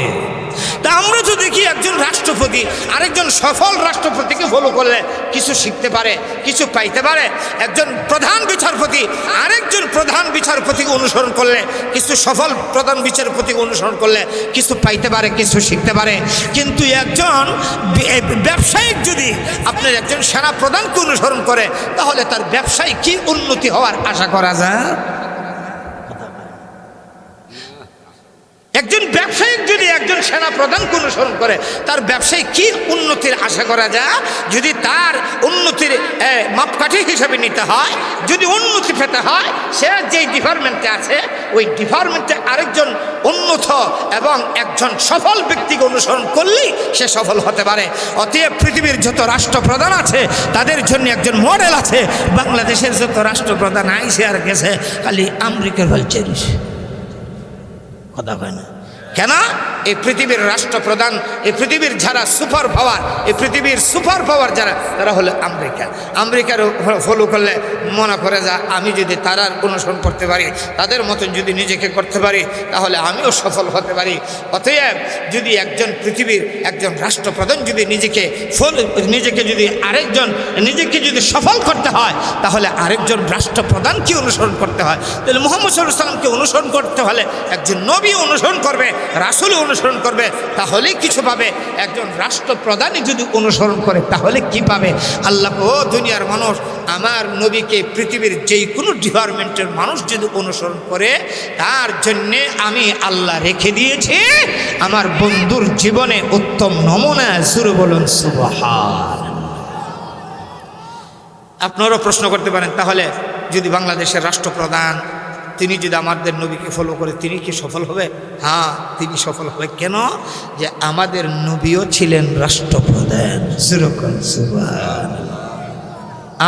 [SPEAKER 1] তা আমরা তো দেখি একজন রাষ্ট্রপতি আরেকজন সফল রাষ্ট্রপতিকে ফলো করলে কিছু শিখতে পারে, কিছু পাইতে পারে। একজন প্রধান বিচারপতি আরেকজন প্রধান বিচারপতিকে অনুসরণ করলে, কিছু সফল প্রধান বিচারপতিকে অনুসরণ করলে কিছু পাইতে পারে, কিছু শিখতে পারে। কিন্তু একজন ব্যবসায়িক যদি আপনার একজন সেনা প্রধানকে অনুসরণ করে তাহলে তার ব্যবসায় কি উন্নতি হওয়ার আশা করা যায়? একজন ব্যবসায়িক যদি একজন সেনা প্রধানকে অনুসরণ করে তার ব্যবসায় কি উন্নতির আশা করা যায়? যদি তার উন্নতির মাপকাঠি হিসেবে নিতে হয়, যদি উন্নতি পেতে হয়, সে যেই ডিপার্টমেন্টে আছে ওই ডিপার্টমেন্টে আরেকজন উন্নত এবং একজন সফল ব্যক্তিকে অনুসরণ করলেই সে সফল হতে পারে। অতএব পৃথিবীর যত রাষ্ট্রপ্রধান আছে তাদের জন্য একজন মডেল আছে। বাংলাদেশের যত রাষ্ট্রপ্রধান আইসে আর গেছে, খালি আমেরিকার বলছে, কথা হয় না কেন? এই পৃথিবীর রাষ্ট্রপ্রধান, এই পৃথিবীর যারা সুপার পাওয়ার, এই পৃথিবীর সুপার পাওয়ার যারা, তারা হলো আমেরিকা। আমেরিকার ফলো করলে মনে করে যা আমি যদি তারার অনুসরণ করতে পারি, তাদের মতন যদি নিজেকে করতে পারি, তাহলে আমিও সফল হতে পারি। অতএব যদি একজন পৃথিবীর একজন রাষ্ট্রপ্রধান যদি নিজেকে যদি সফল করতে হয়, তাহলে আরেকজন রাষ্ট্রপ্রধানকে অনুসরণ করতে হয়। তাহলে মুহাম্মদ সাল্লাল্লাহু আলাইহি ওয়াসাল্লামকে অনুসরণ করতে হলে একজন নবী অনুসরণ করবে, রাসূল অনুসরণ করবে, তাহলেই কিছু পাবে। একজন রাষ্ট্রপ্রধানই যদি অনুসরণ করে তাহলে কি পাবে? আল্লাহ, ও দুনিয়ার মানুষ, আমার নবীকে পৃথিবীর যেই কোনো ডিপার্টমেন্টের মানুষ যদি অনুসরণ করে, তার জন্যে আমি আল্লাহ রেখে দিয়েছি আমার বন্ধুর জীবনে উত্তম নমুনা। জোরে বলুন সুবহান। আপনারাও প্রশ্ন করতে পারেন, তাহলে যদি বাংলাদেশের রাষ্ট্রপ্রধান তিনি যদি আমাদের নবীকে ফলো করে, তিনি কি সফল হবে? হ্যাঁ, তিনি সফল হবে। কেন? যে আমাদের নবীও ছিলেন রাষ্ট্রপ্রধান।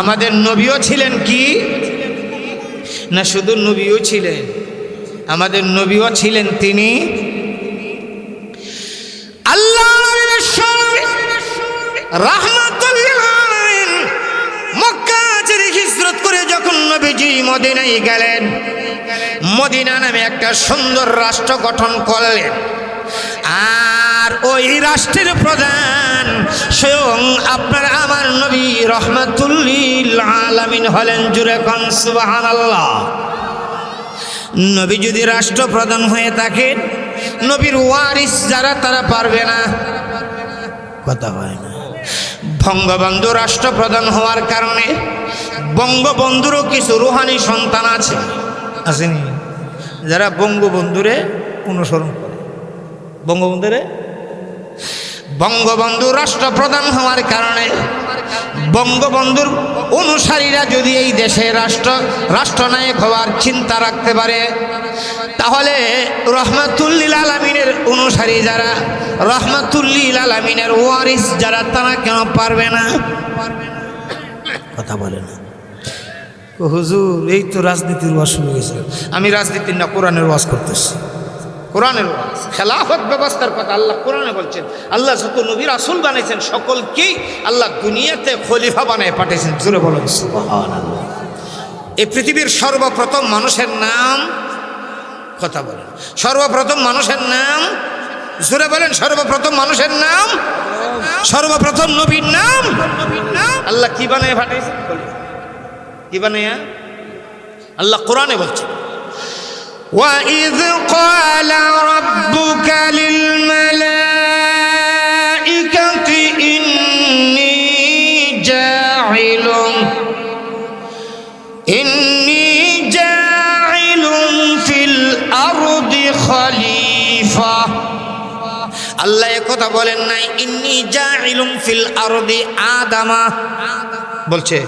[SPEAKER 1] আমাদের নবীও ছিলেন কি না? শুধু নবীও ছিলেন, আমাদের নবীও ছিলেন তিনি আল্লাহ রাহমাতুল লিল আলামিন। মক্কা ছেড়ে হিজরত করে যখন নবীজি মদিনায় গেলেন, মদিনা নামে একটা সুন্দর রাষ্ট্র গঠন করলেন। আর ওই রাষ্ট্রের প্রধান স্বয়ং আপনার আমার নবী রাহমাতুল লিল আলামিন হলেন। জুরে কোন সুবহানাল্লাহ। নবী যদি রাষ্ট্রপ্রধান হয়ে থাকেন, নবীর ওয়ারিস যারা তারা পারবে না, কথা হয় না। বঙ্গবন্ধু রাষ্ট্রপ্রধান হওয়ার কারণে বঙ্গবন্ধুরও কিছু রুহানি সন্তান আসেনি, যারা বঙ্গবন্ধুরে অনুসরণ করে। বঙ্গবন্ধু রাষ্ট্রপ্রধান হওয়ার কারণে বঙ্গবন্ধুর অনুসারীরা যদি এই দেশে রাষ্ট্রনায়ক হওয়ার চিন্তা রাখতে পারে, তাহলে রাহমাতুল লিল আলামিনের অনুসারী যারা, রাহমাতুল লিল আলামিনের ওয়ারিস যারা, তারা কেন পারবে না? কথা বলে না। হুজুর, এই তো রাজনীতির ওয়াজ শুরু হয়েছে। আমি রাজনীতির না, কোরআনের ওয়াজ করতেছি। কোরআনের ওয়াজ, খেলাফত ব্যবস্থার কথা আল্লাহ কোরআনে বলছেন। আল্লাহ যত নবী রাসূল বানাইছেন, সকলকেই আল্লাহ দুনিয়াতে খলিফা বানায় পাঠিয়েছেন। জোরে বলুন সুবহানাল্লাহ। এই পৃথিবীর সর্বপ্রথম মানুষের নাম, কথা বলেন, সর্বপ্রথম মানুষের নাম, জোরে বলেন, সর্বপ্রথম মানুষের নাম, সর্বপ্রথম নবীর নাম আল্লাহ কি বানায় পাঠিয়েছেন? কি বানায়? আল্লাহ কোরআনে বলছেন, وَإِذْ قَالَ رَبُّكَ لِلْمَلَائِكَةِ إِنِّي جَاعِلٌ فِي الْأَرْضِ خَلِيفَةً। আল্লাহ একথা বলেন নাই ইন্নী জাইলুম ফিল আরদি আদামা বলছে।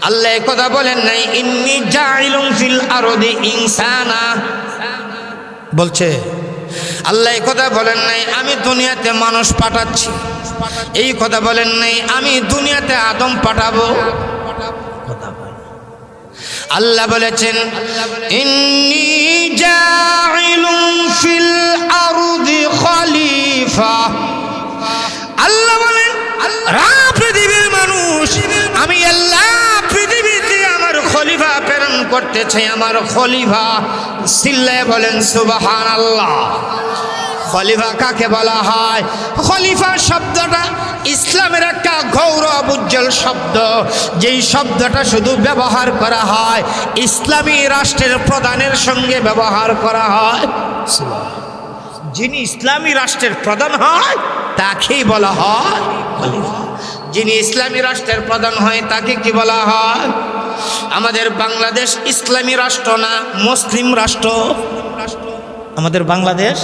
[SPEAKER 1] আল্লাহ একথা বলেন নাই ইন্নী জাইলুম ফিল আরদি ইনসানা বলছে। আল্লাহ একথা বলেন নাই আমি দুনিয়াতে মানুষ পাঠাচ্ছি, এই কথা বলেন নাই আমি দুনিয়াতে আদম পাঠাবো। আল্লাহ বলেছেন ইন্নী জাইলুম ফিল আরদি খলিফা। আল্লাহ বলেন পৃথিবীর মানুষ, আমি আল্লাহ পৃথিবীতে আমার খলিফা প্রেরণ করতে চাই। আমার খলিফা, চিল্লায়ে বলেন সুবহানাল্লাহ। খলিফা কাকে বলা হয়? খলিফা শব্দটা ইসলামের একটা গৌরব উজ্জ্বল শব্দ, যেই শব্দটা শুধু ব্যবহার করা হয় ইসলামী রাষ্ট্রের প্রধানের সঙ্গে ব্যবহার করা হয়। যিনি ইসলামী রাষ্ট্রের প্রধান হয় তাকেই বলা হয় খলিফা। যিনি ইসলামী রাষ্ট্রের প্রধান হয় তাকে কি বলা হয়? আমাদের বাংলাদেশ ইসলামী রাষ্ট্র না, মুসলিম রাষ্ট্র। আমাদের বাংলাদেশ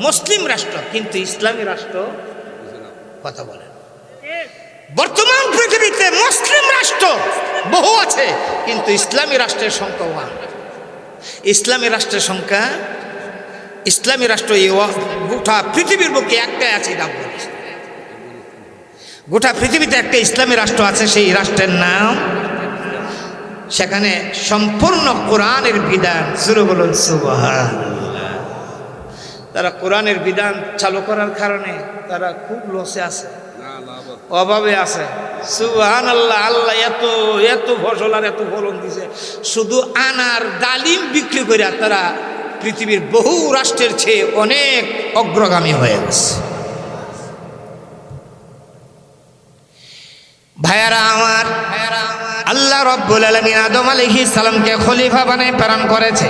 [SPEAKER 1] মুসলিম রাষ্ট্র, কিন্তু ইসলামী রাষ্ট্র, কথা বলেন। বর্তমান পৃথিবীতে মুসলিম রাষ্ট্র বহু আছে, কিন্তু ইসলামী রাষ্ট্রের সংখ্যা ওয়ান। ইসলামী রাষ্ট্রের সংখ্যা, ইসলামী রাষ্ট্র গোটা পৃথিবীর বুকে একটাই আছে। গোটা পৃথিবীতে একটা ইসলামী রাষ্ট্র আছে, সেই রাষ্ট্রের নাম, সেখানে সম্পূর্ণ কোরআনের বিধান। জোরে বলুন সুবহানাল্লাহ। তারা কোরআনের বিধান চালু করার কারণে তারা খুব লসে আছে,
[SPEAKER 2] না লাভ
[SPEAKER 1] অভাবে আছে। সুবহানাল্লাহ, আল্লাহ এত এত ফসল আর এত ফলন দিছে, শুধু আনার ডালিম বিক্রি করে তারা পৃথিবীর বহু রাষ্ট্রের চেয়ে অনেক অগ্রগামী হয়ে গেছে। ভাইয়ারা আমার, আল্লাহ রাব্বুল আলামিন আদম আলাইহিস সালামকে খলিফা বানায় প্রেরণ করেছে।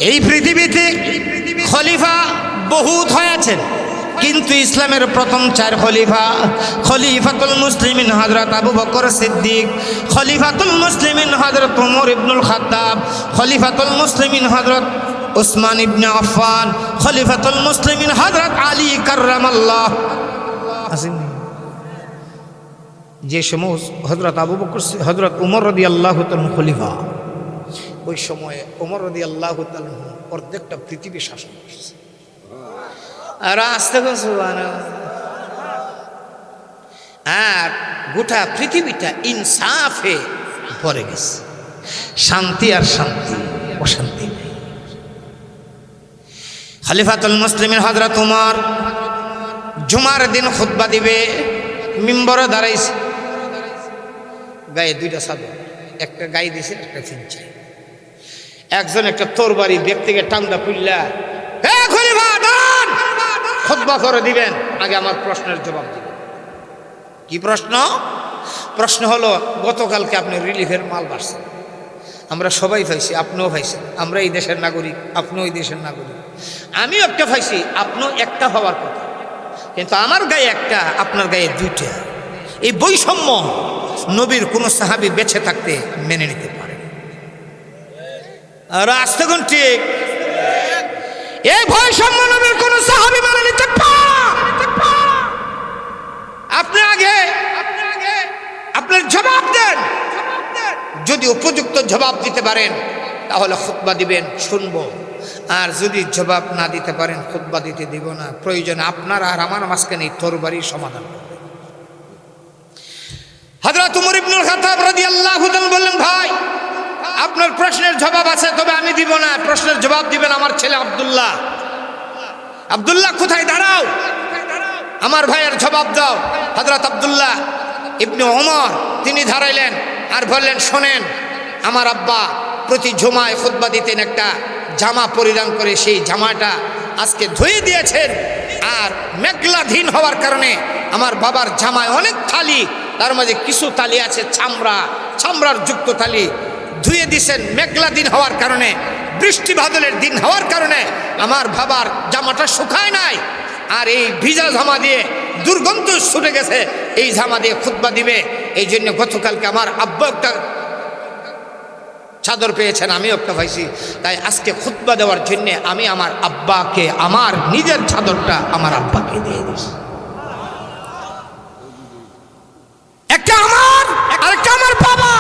[SPEAKER 1] এই পৃথিবীতে খলিফা বহুত হয়েছেন, কিন্তু ইসলামের প্রথম 4 খলিফা, খলিফাতুল মুসলিমিন হযরত আবু বকর সিদ্দিক, খলিফাতুল মুসলিমিন হযরত ওমর ইবনুল খাত্তাব, খলিফাতুল মুসলিমিন হযরত উসমান ইবনে আফফান, খলিফাতুল মুসলিমিন হযরত আলী কাররামাল্লাহ। যে সময় হযরত আবু বকর, হযরত ওমর রাদিয়াল্লাহু তাআলা খলিফা, ওই সময়ে ওমর রাদিয়াল্লাহু তাআলা অর্ধেকটা পৃথিবী শাসন করছে। আর আস্তে আর গোটা পৃথিবীটা ইনসাফে ভরে গেছে, শান্তি আর শান্তি, অশান্তি নেই। খলিফাতুল মুসলিমিন হযরত ওমর জুমার দিন খুতবা দিবে, মিম্বরে দাঁড়াইছে, গায়ে 2টা চাদর, একটা গায়ে দিছে, একটা ফিনছে। একজন একটা তরবারি ব্যাগ থেকে টান্দা পুল্লা, হে খলিফা দাঁড়ান, খুতবা করে দিবেন, আগে আমার প্রশ্নের জবাব দিবেন। কি প্রশ্ন? প্রশ্ন হলো, গতকালকে আপনি রিলিফের মাল বাড়ছেন, আমরা সবাই পাইছি, আপনিও পাইছেন, আমরা এই দেশের নাগরিক, আপনিও এই দেশের নাগরিক, আমিও একটা পাইছি, আপনিও একটা হওয়ার কথা, কিন্তু আমার গায়ে একটা, আপনার গায়ে 2টা। এই বৈষম্য নবীর কোন সাহাবী বেঁচে থাকতে মেনে নিতে পারে। আর আস্তে কোন ঠিক, এই বৈষম্য নবীর কোন সাহাবী মেনে নিতে পারে না। আপনি আগে আপনার জবাব দেন, যদি উপযুক্ত জবাব দিতে পারেন তাহলে খুতবা দিবেন, শুনবো, আর যদি জবাব না দিতে পারেন খুতবা দিতে দিব না। প্রয়োজন আপনার আর আমার মাঝখানে তরবারির সমাধান করবেন। হযরত ওমর ইবনুল খাত্তাব রাদিয়াল্লাহু তাআলা বললেন, ভাই আপনার প্রশ্নের জবাব আছে, তবে আমি দিব না, প্রশ্নের জবাব দিবেন আমার ছেলে আব্দুল্লাহ। আব্দুল্লাহ কোথায়, দাঁড়াও, আমার ভাইয়ের জবাব দাও। হযরত আব্দুল্লাহ ইবনে ওমর তিনি দাঁড়াইলেন আর বললেন, শোনেন, আমার আব্বা প্রতি জুমায় খুতবা দিতেন একটা জামা পরিধান করে, সেই জামাটা আজকে ধুয়ে দিয়েছেন, আর মেঘলাধীন হওয়ার কারণে আমার বাবার জামায় অনেক থালি, তার মাঝে কিছু থালি আছে চামড়ার যুক্ত থালি, ধুয়ে দিয়েছেন। মেঘলাধীন হওয়ার কারণে, বৃষ্টি বাদলের দিন হওয়ার কারণে আমার বাবার জামাটা শুকায় নাই, আর এই ভিজা জামা দিয়ে দুর্গন্ধ ছুটে গেছে, এই জামা দিয়ে খুতবা দিবে। এই জন্য গতকালকে আমার আব্বা একটা চাদর পেয়েছেন, আমিও একটা পাইছি, তাই আজকে খুতবা দেওয়ার জন্য আমি আমার আব্বাকে, আমার নিজের চাদরটা আমার আব্বাকে দিয়ে দিয়েছি। একটা আমার, আরেকটা আমার বাবা।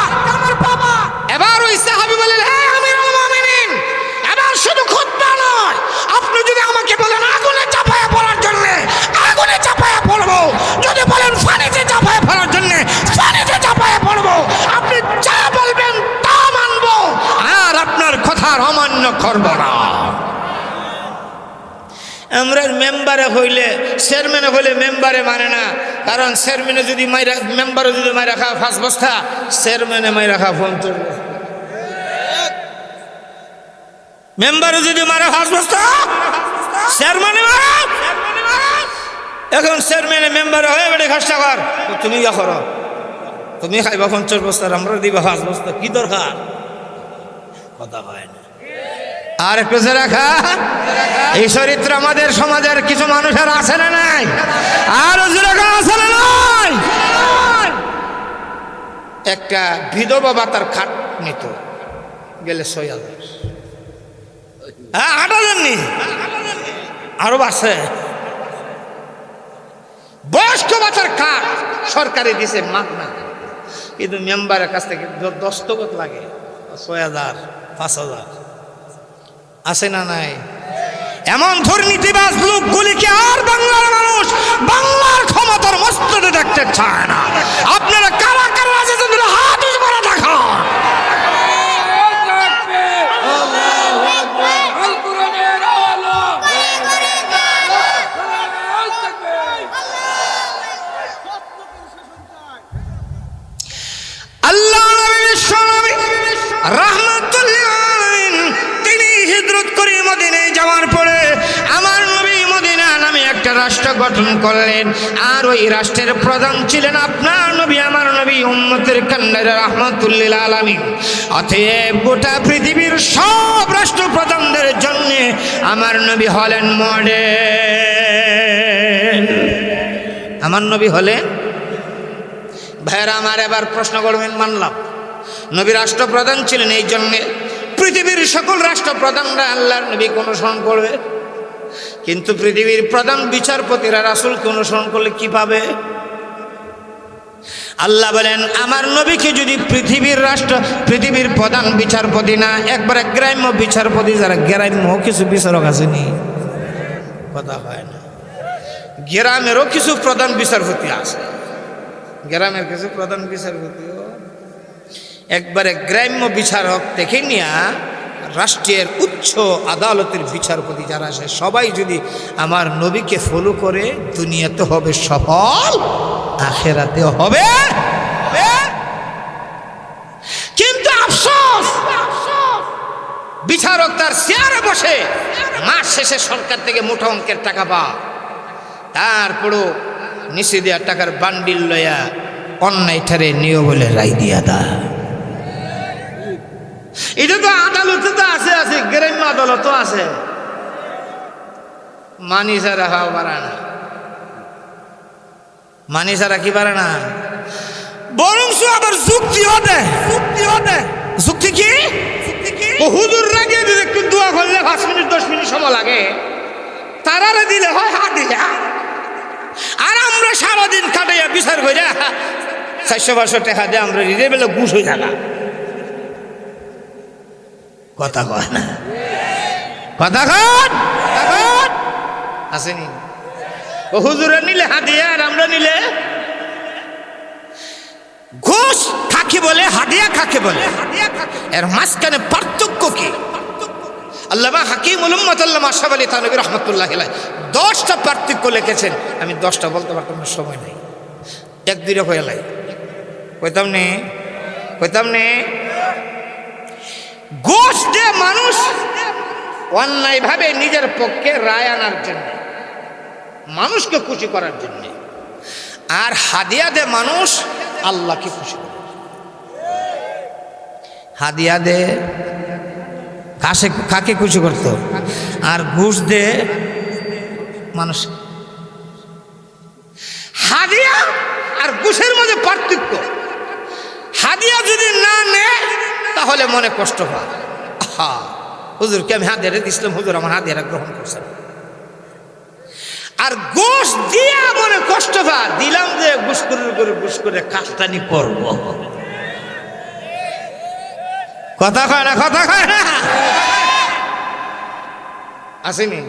[SPEAKER 1] এবার ওই সাহাবী বলেন, হে আমিরুল মুমিনিন, এবার শুধু খুতবা নয়, আপনি যদি আমাকে বলেন আগুনে চাপায়া পড়ার জন্য, আগুনে চাপায়া পড়বো, যদি বলেন পানিতে চাপায়া পড়ার জন্য, পানিতে চাপায়া পড়বো, আপনি যা বলবেন তা মানবো, আর আপনার কথার অমান্য করব না। আমরা মেম্বারে হইলে, চেয়ারম্যানে হইলে মেম্বারে মানে না, কারণ চেয়ারম্যানে যদি মাইরা, মেম্বারে যদি মাইরা খা 5 বস্তা, চেয়ারম্যানে মাইরা খা 50 বস্তা। মেম্বারে যদি মারা 5 বস্তা, চেয়ারম্যানে মারা। এখন চেয়ারম্যানে মেম্বারে হয়ে বেড়ে খাসটা কর, তুমি ইয়া করো, তুমি খাইবা 50 বস্তা, আমরা দিবা 5 বস্তা, কি দরকার? কথা হয় না। আর একটু রাখা, এই চরিত্র আমাদের সমাজের কিছু মানুষের আছে না নাই? আর আছে না নাই? একটা বিধবা ভাতার খাট নিত, গেলে 6,000, হ্যাঁ 8,000 নি, আরো আছে। বয়স্ক ভাতার খাট সরকারে দিছে মাগনা, কিন্তু মেম্বারের কাছ থেকে দস্তখত লাগে 6,000, 5,000। আছে না নাই? এমন দুর্নীতিবাজ লোকগুলিকে আর বাংলার মানুষ বাংলার ক্ষমতার মস্তদে দেখতে চায় না। আপনারা কারা কারা আছে তাদের হাত উঁচু করে দেখান। রাষ্ট্র গঠন করলেন, আর ওই রাষ্ট্রের প্রধান ছিলেন আপনার নবী, আমার নবী, উম্মতের কান্ডারে রাহমাতুল্লিল আলামিন। অতএব গোটা পৃথিবীর সব রাষ্ট্রপ্রধানদের জন্য আমার নবী হলেন মডেল। আমার নবী হলেন। ভাইরা আমার, এবার প্রশ্ন করবেন, মানলাম নবী রাষ্ট্রপ্রধান ছিলেন, এই জন্যে পৃথিবীর সকল রাষ্ট্রপ্রধানরা আল্লাহর নবীকে অনুসরণ করবে। কিন্তু পৃথিবীর প্রধান বিচারপতিরা রাসূলকে অনুসরণ করলে কি পাবে? আল্লাহ বলেন, আমার নবীকে যদি পৃথিবীর প্রধান বিচারপতি না, একবারে গ্রাম্য বিচারপতি, যারা গ্রাম্য কিছু বিচারক আসেনি, কথা হয় না, গ্রামেরও কিছু প্রধান বিচারপতি আছে, গ্রামের কিছু প্রধান বিচারপতিও একবারে গ্রাম্য বিচারক থেকে নিয়ে রাষ্ট্রের উচ্চ আদালতের বিচারপতি যারা আসে, সবাই যদি আমার নবীকে ফলো করে, দুনিয়াতে হবে সফল, আখেরাতে হবে। কিন্তু আফসোস, বিচারক তার চেয়ারে বসে মাস শেষে সরকার থেকে মোটা অঙ্কের টাকা পায়, তারপরও নিচে দেওয়ার টাকার বান্ডিল লইয়া অন্যায়টারে নিয়ে বলে রায় দিয়া দা। এটা তো আদালতে তো আছে, গ্রাম্য আদালতও আছে, মানি ছাড়া হওয়া পারে না, মানি ছাড়া কি পারে না, বরং আবার যুক্তিও দেয়। যুক্তি কি? হুজুর রাগে দিলে একটু দোয়া করলে 5 মিনিট 10 মিনিট সময় লাগে, তারারে দিলে হয় হাদিয়া। আর আমরা সারাদিন কাটাইয়া বিচার করে 400-500 টাকা দিয়ে আমরা রিজে বেলা ঘুষ হয়ে থাকা, কথা কয় না, কথা কন আসেনি। হুজুরে নিলে হাদিয়া, আর আমরা নিলে ঘুষ। কাকে বলে হাদিয়া, কাকে বলে? এর মাঝখানে পার্থক্য কি? আল্লামা হাকিমুল উম্মাত আল্লামা আশরাফ আলী থানভী রাহমাতুল্লাহি আলাইহি 10টা পার্থক্য লিখেছেন। আমি 10টা বলতে পারতাম না, সময় নেই, 1-2 হয়ে লাই কইতাম নে। ঘুষ দিয়ে মানুষ অন্যায়ভাবে নিজের পক্ষে রায় আনার জন্য, মানুষকে খুশি করার জন্য, আর হাদিয়া দে মানুষ আল্লাহকে খুশি করে। হাদিয়া দে কাকে খুশি করতো, আর ঘুষ দে মানুষ। হাদিয়া আর ঘুষের মধ্যে পার্থক্য, হাদিয়া যদি না নেয় তাহলে মনে কষ্ট পায়, হুজুরকে আমি হাদিয়াটা দিছিলাম, হুজুর আমার হাদিয়াটা গ্রহণ করছেন। আর ঘুষ দিয়া মনে কষ্ট পায়, দিলাম যে ঘুষ করে কাজটানি করব, কথা কয় না আসেনি।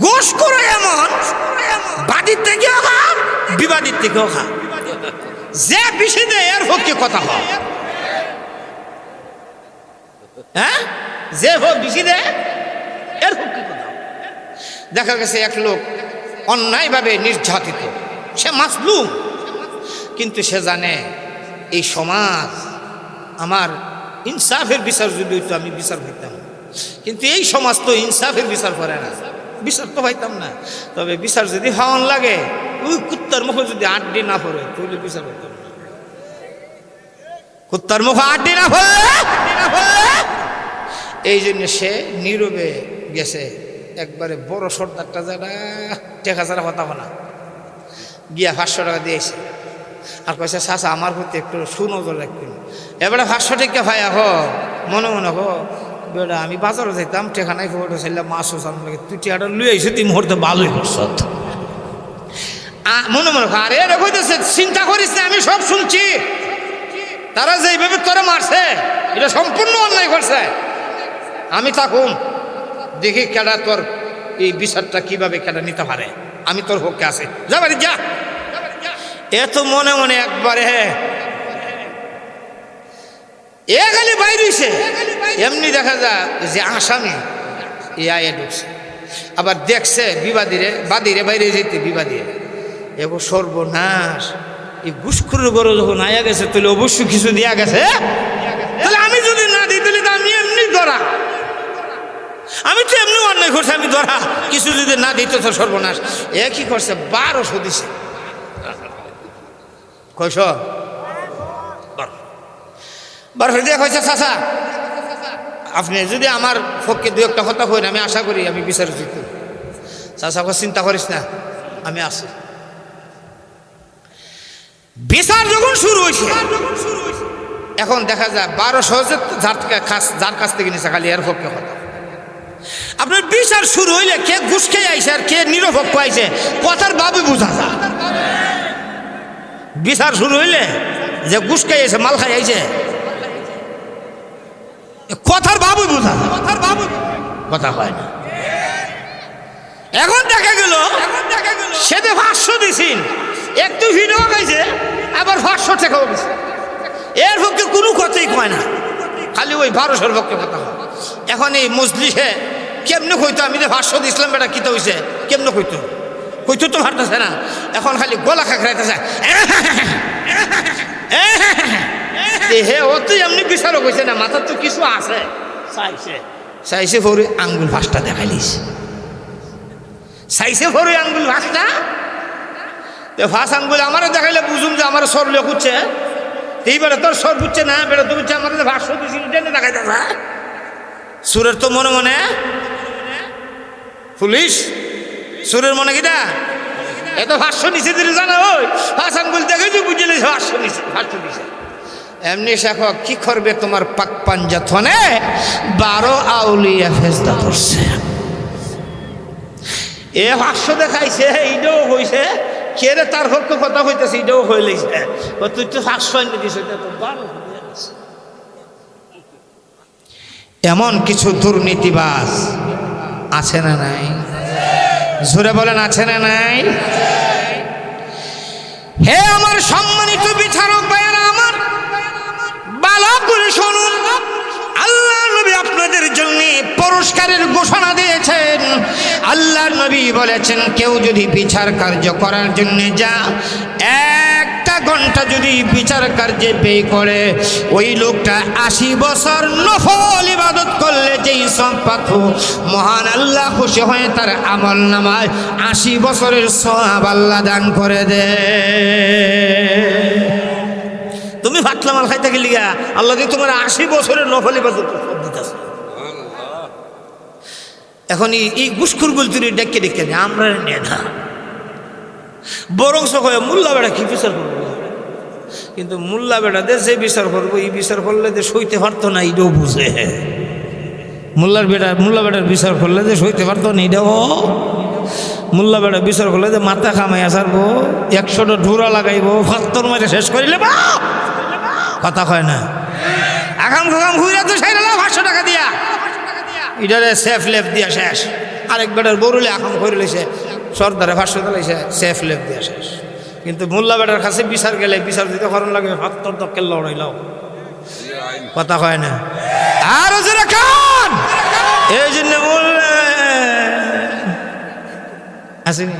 [SPEAKER 1] ঘুষ করে এমন বাদীর থেকেও খা, বিবাদীর থেকেও খা, যে বেশি দেয় এর পক্ষে কথা হয়, হ্যাঁ, যে বেশি দেয় এর পক্ষে কথা। দেখা গেছে এক লোক অন্যায়ভাবে নির্যাতিত, সে মাসলুম, কিন্তু সে জানে এই সমাজ আমার ইনসাফের বিচার যদি হইতো আমি বিচার হইতাম, কিন্তু এই সমাজ তো ইনসাফের বিচার করে না, বিচার তো হইতাম না। তবে বিচার যদি হওয়ান লাগে, ওই কুত্তার মুখে যদি 8 দিন না পড়ে তাহলে বিচার হইতাম না। কুত্তার মুখে 8 দিন না পড়ে, এই জন্য সে নীরবে গেছে, একবারে বড় সর্দারটা যারা টেকা ছাড়া কথা না, গিয়া 500 টাকা দিয়েছে, আর কয়েছে চাচা আমার প্রতি একটু সুনজর রাখবেন। এবারে 500 টাকা ভাইয়া হ মনে হো বেটা, আমি বাজারে যাইতাম, টেকা নাই, ফটো চাইলাম, মাছও চালানো লাগে, তুই টেকাটা লুই আইসি, তুই মুহূর্তে ভালোই করছ। মনে আরে রেখেছে, চিন্তা করিস না, আমি সব শুনছি, তারা যেইভাবে তোরা মারছে এটা সম্পূর্ণ অন্যায় করছে। আমি থাকুম, দেখি কেডা তোর এই বিচারটা কিভাবে কেডা নিতে পারে, আমি তোর পক্ষে আছে, যা বাড়ি যা। এত মনে মনে একবারে খালি বাইরেছে, এমনি দেখা যায় যে আসামি আয়ে ঢুকছে, আবার দেখছে বাদীরে বাইরে যেতে, বিবাদী এগো সর্বনাশ, এই ঘুষখোরের গরু যখন আয়া গেছে তাহলে অবশ্যই কিছু দিয়া গেছে, তাহলে আমি যদি না দিই তাহলে তো আমি এমনি ধরা, আমি তো এমনি অন্যায় করছি, আমি ধরা কিছু যদি না দিত তো সর্বনাশ। এ কি করছে, 1200 দিছে। কয়শ 1200 দিয়ে কইছে, চাচা আপনি যদি আমার পক্ষে দু একটা কথা কইন, আমি আশা করি আমি বিচার উচিত। চাচা চিন্তা করিস না, আমি আছি। বিচার যখন শুরু হয়েছে, এখন দেখা যায় 1200 যার কাছ থেকে নিছে খালি এর পক্ষে কথা। আপনার বিচার শুরু হইলে কে ঘুষ খেয়ে আইছে আর কে নিরপেক্ষ আইছে কথার বাবু বোঝা যায়। বিচার শুরু হইলে যে ঘুষ খেয়ে আইছে, মাল খাই আইছে, কথার বাবু বোঝা যায়, কথার বাবু কথা হয় না। এখন দেখা গেল সেতে 500 দিছেন, একটু ভিডিও গাইছে, আবার 500 টাকাও গেছে। এর পক্ষে কোনো কথাই কয় না, খালি ওই 1200 পক্ষে কথা হয়। এখন এই মজলিসে কেমনে কইতো, আমি যে 500 দিছিলাম বেটা কিতা হইছে, কেমনে কইতো তো পারতেছে না। এখন খালি গলা খাকড়াইতেছে, হে ও তো এমনি বিচারও কইছে না, মাথার তো কিছু আছে। চাইছে পরে আঙ্গুল 5টা দেখাইলিস, চাইছে পরে আঙ্গুল 5টা, 5 আঙ্গুল আমারও দেখাইলে বুঝুম যে আমার সর লোক উঠছে। এইবারে তোর সর বুঝছে না, বেটা তুমি আমার 500 দিয়েছিল দেখাইতেছে। সুরের তো মনে মনে পুলিশ, সুরের মনে কিটা এত 500 নিচে দিলে জানা, ওই 5 আঙ্গুল দেখেছি বুঝলে 500 নিচে 500 দিছে। এমনি শেখ কি করবে তোমার পাক পাঞ্জাথনে 12 আউলিয়া ফেজদা করছে। এ 500 দেখাইছে, এইটাও হইছে, কে রে তার পক্ষে কথা হইতেছে, এইটাও হইলেছে। তুই তো 500 এনে দিস, তো 12 এমন কিছু দুর্নীতিবাজ আছে না নাই? জোরে বলেন আছে না নাই? হে আমার সম্মানিত বিচারক ভাইয়েরা, আমার ভালো করে শুনুন, আল্লাহ নবী আপনাদের জন্য পুরস্কারের ঘোষণা দিয়েছেন। আল্লাহর নবী বলেছেন, কেউ যদি বিচার কার্য করার জন্য যা 1 ঘন্টা যদি বিচার কার্যে ব্যয় করে, ওই লোকটা 80 বছর নফল ইবাদত করলে যেই সব পাথর মহান আল্লাহ খুশি হয়ে তার আমল নামায় 80 বছরের সওয়াব আল্লাহ দান করে দেয়। তুমি ভাতলা মাল খাইতে গেলি গা, আল্লাহ দিয়ে তোমার 80 বছরের নফল ইবাদত দিতেছে। এখন এই ঘুষখোর গুলতুরি ডেকে ডেকে আমরা নেই না, বরং সবাই মোল্লা বেড়া কি বিচার করবো, কিন্তু মোল্লা বেড়াদের যে বিচার করবো, এই বিচার করলে যে সইতে পারতো না, এইটাও বুঝে। মোল্লা বেড়ার বিচার করলে যে সইতে পারতো না, এইটাও। মোল্লা বেড়া বিচার করলে যে মাথা খামাইয়া ছাড়বো, 100টা ঢোরা লাগাইবো, 70 মারে শেষ করিলে কথা হয় না। আগাম খাগাম ঘুরে তো সেই 500 টাকা দিয়া এটারে সেফ লেফ দিয়া শেষ। আরেক বেটার বরুলে আগাম করে লইছে, সর্দারে 500 দিলাইছে, সেফ লেফ দিয়া শেষ। কিন্তু মোল্লা বেটার কাছে বিচার গেলে বিচার দিতে খরণ লাগে 70 টক্কের লড়াইলাও কথা হয় না। আর যারা কান এই জন্য আসেনি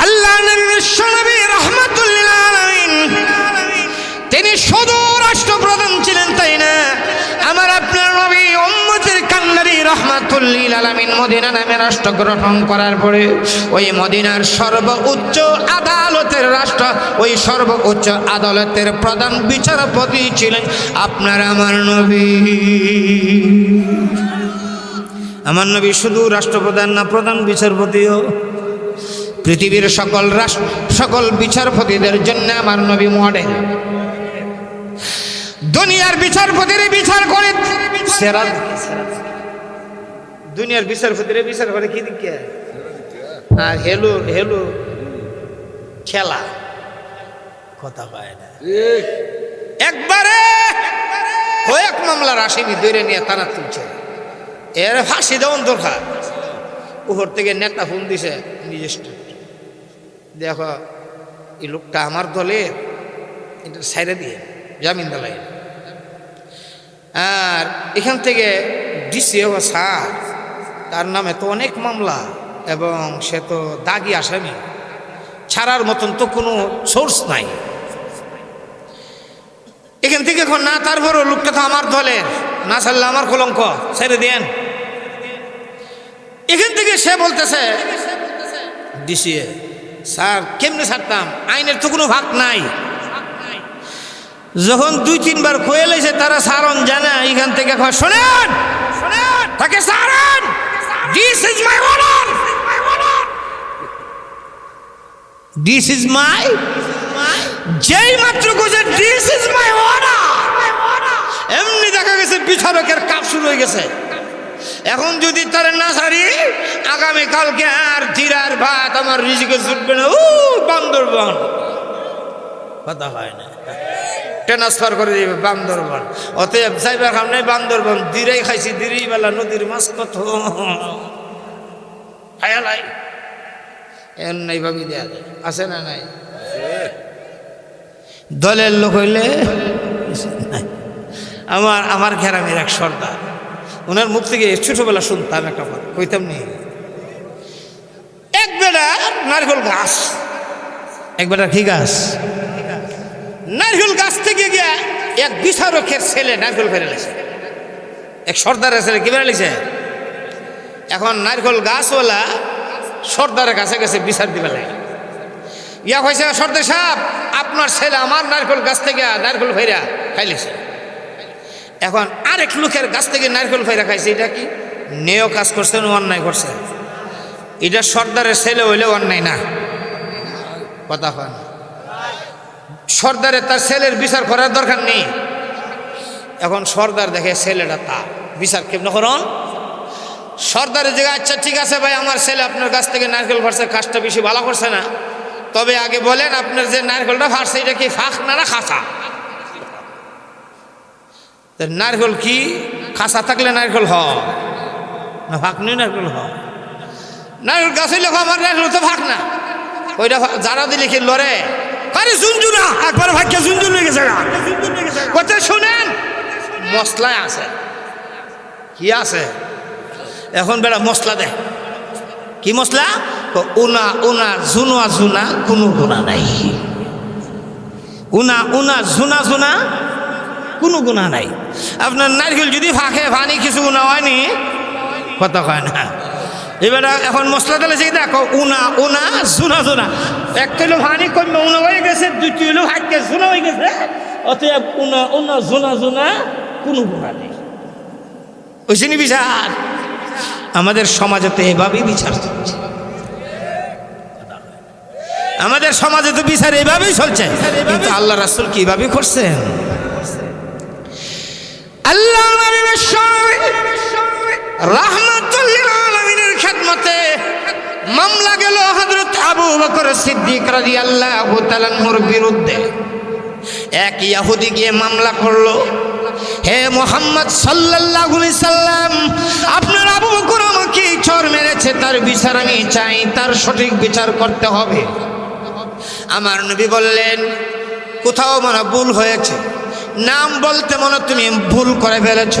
[SPEAKER 1] আল্লাহ নবী রাহমাতুল লিল আলামিন, তিনি শুধু রাষ্ট্রপ্রধান ছিলেন তাই না, আমার আপনার নবী উম্মতের কান্নারি রাহমাতুল লিল আলামিন মদিনা নামে রাষ্ট্র গ্রহণ করার পরে ওই মদিনার সর্বোচ্চ আদালতের রাষ্ট্র, ওই সর্বোচ্চ আদালতের প্রধান বিচারপতি ছিলেন আপনার আমার নবী। আমার নবী শুধু রাষ্ট্রপ্রধান না, প্রধান বিচারপতিও। পৃথিবীর সকল বিচারপতিদের জন্য আমার নবী মডেল। দুনিয়ার বিচারপতির বিচার করে সেরা, দুনিয়ার বিচারপতির বিচার করে কি দিকে, আর হেলো হেলো খেলা কথা পায় না। একবারে কয়েক মামলার আসামি ধরে নিয়ে তারা তুলছে, এর ফাঁসি দেওয়ান দরকার। উপর থেকে নেতা ফোন দিছে নিজস্ব, দেখো এই লোকটা আমার দলের, এটা সাইডে দিয়ে জামিন দিলাই। আর এখান থেকে ডিসি স্যার, তার নামে তো অনেক মামলা এবং সে তো দাগি আসামি, ছাড়ার মতন তো কোনো সোর্স নাই। এখান থেকে এখন না, তারপরও লোকটা তো আমার দলের, না ছাড়লে আমার কলঙ্ক, ছেড়ে দেন। এখান থেকে সে বলতেছে ডিসিএ স্যার কেমনে ছাড়তাম, আইনের তো কোনো ভাগ নাই। যখন 2-3 বার কয়ে লাইছে তারা সারণ জানা, এখান থেকে শোনেন তাকে সারেন, this is my order, this is my, যেই মাত্র কোজে দিস ইজ মাই অর্ডার, এমনি দেখা গেছে বিচারকের কাজ শুরু হয়ে গেছে। এখন যদি তার না সারি, আগামী কালকে আর জিরার ভাত আমার রিজিকে জুটবে না, বান্দরবান কথা হয় না, ট্রান্সফার করে দিবে বান্দরবান। অতএব যাইবার খাম নাই বান্দরবান, দিরাই খাইছি, দিরেই বেলা নদীর মাছ কত খায়ালাই এর নাই ভাবি দেয়া যায়, আছে না নাই? দলের লোক হইলে আমার গ্রামের এক সর্দার, ওনার মুখ থেকে ছোটবেলা শুনতাম একটা কথা, কইতাম নি, এক বেটা নারকেল গাছ, এক বেটা কি গাছ, নারকেল গাছ থেকে গিয়া এক বিচারকের ছেলে নারকেল ফেলে লেছে, এক সর্দারের ছেলে কি বেড়ালিছে। এখন নারকেল গাছওয়ালা সর্দারের কাছে গেছে বিচার দিবে লাগে, ইয়া কইছে সর্দার সাহেব আপনার ছেলে আমার নারকেল গাছ থেকে নারকেল ফেরা খাইলেছে। এখন আরেক লোকের গাছ থেকে নারকেল ফেরা খাইছে, এটা কি নেও কাজ করছে না অন্যায় করছে? এটা সর্দারের ছেলে হইলে অন্যায় না, কথা হয় না। সর্দারের তার ছেলের বিচার করার দরকার নেই। এখন সর্দার দেখে ছেলেটা তার বিচার কেমন করুন, সর্দারের জায়গায় আচ্ছা ঠিক আছে ভাই, আমার ছেলে আপনার কাছ থেকে নারকেল ফাটছে, কাজটা বেশি ভালো করছে না, তবে আগে বলেন আপনার যে নারকেলটা ফাটছে এটা কি ফাঁক না খাঁচা? নারকেল কি খাঁচা থাকলে নারকেল হয় না ফাঁক নেই নারকেল হয়? নারকেল গাছ হইলে আমার নারকেল তো ফাঁক না, ওইটা যারা দিলে কি লড়ে, আরে ঝুনঝুনা একবার ভাগ্যে ঝুনঝুন হয়ে গেছে। কথা শোনেন, মশলায় আছে, কি আছে এখন বেড়া মশলা দেয়, কি মশলা? উনা উনা জুনা জুনা কোনো গুণা নাই, উনা উনা জুনা জুনা কোনো গুণা নাই। আপনার নারকেল যদি ফাঁকে ফানি কিছু গুণা হয়নি, কথা কয় না। এবার এখন মশলা দিলে দেখো উনা উনা জুনা জুনা, একটা হলো ভানি কমে উনা হয়ে গেছে, দুটি হলো ভাগ্যে জুনা হয়ে গেছে, অতএব উনা উনা জুনা জুনা কোনো গুণা নেই। ওইসিনি বিচার আমাদের সমাজে তো এভাবেই বিচার চলছে, আমাদের সমাজে তো বিচার এভাবেই চলছে, কিন্তু আল্লাহ রাসূল কিভাবে করছেন? আল্লাহ নবী রাহমাতুল লিল আলামিনের খেদমতে মামলা গেল হযরত আবু বকর সিদ্দিক রাদিয়াল্লাহু তাআলা আনহুর বিরুদ্ধে। এক ইহুদি গিয়ে মামলা করলো, হে মুহাম্মদ সাল্লাল্লাহু আলাইহি সাল্লাম, আপনার আবু বকর আমাকে চর মেরেছে, তার বিচার আমি চাই, তার সঠিক বিচার করতে হবে। আমার নবী বললেন, কোথাও মনে ভুল হয়েছে, নাম বলতে মনে তুমি ভুল করে ফেলেছ,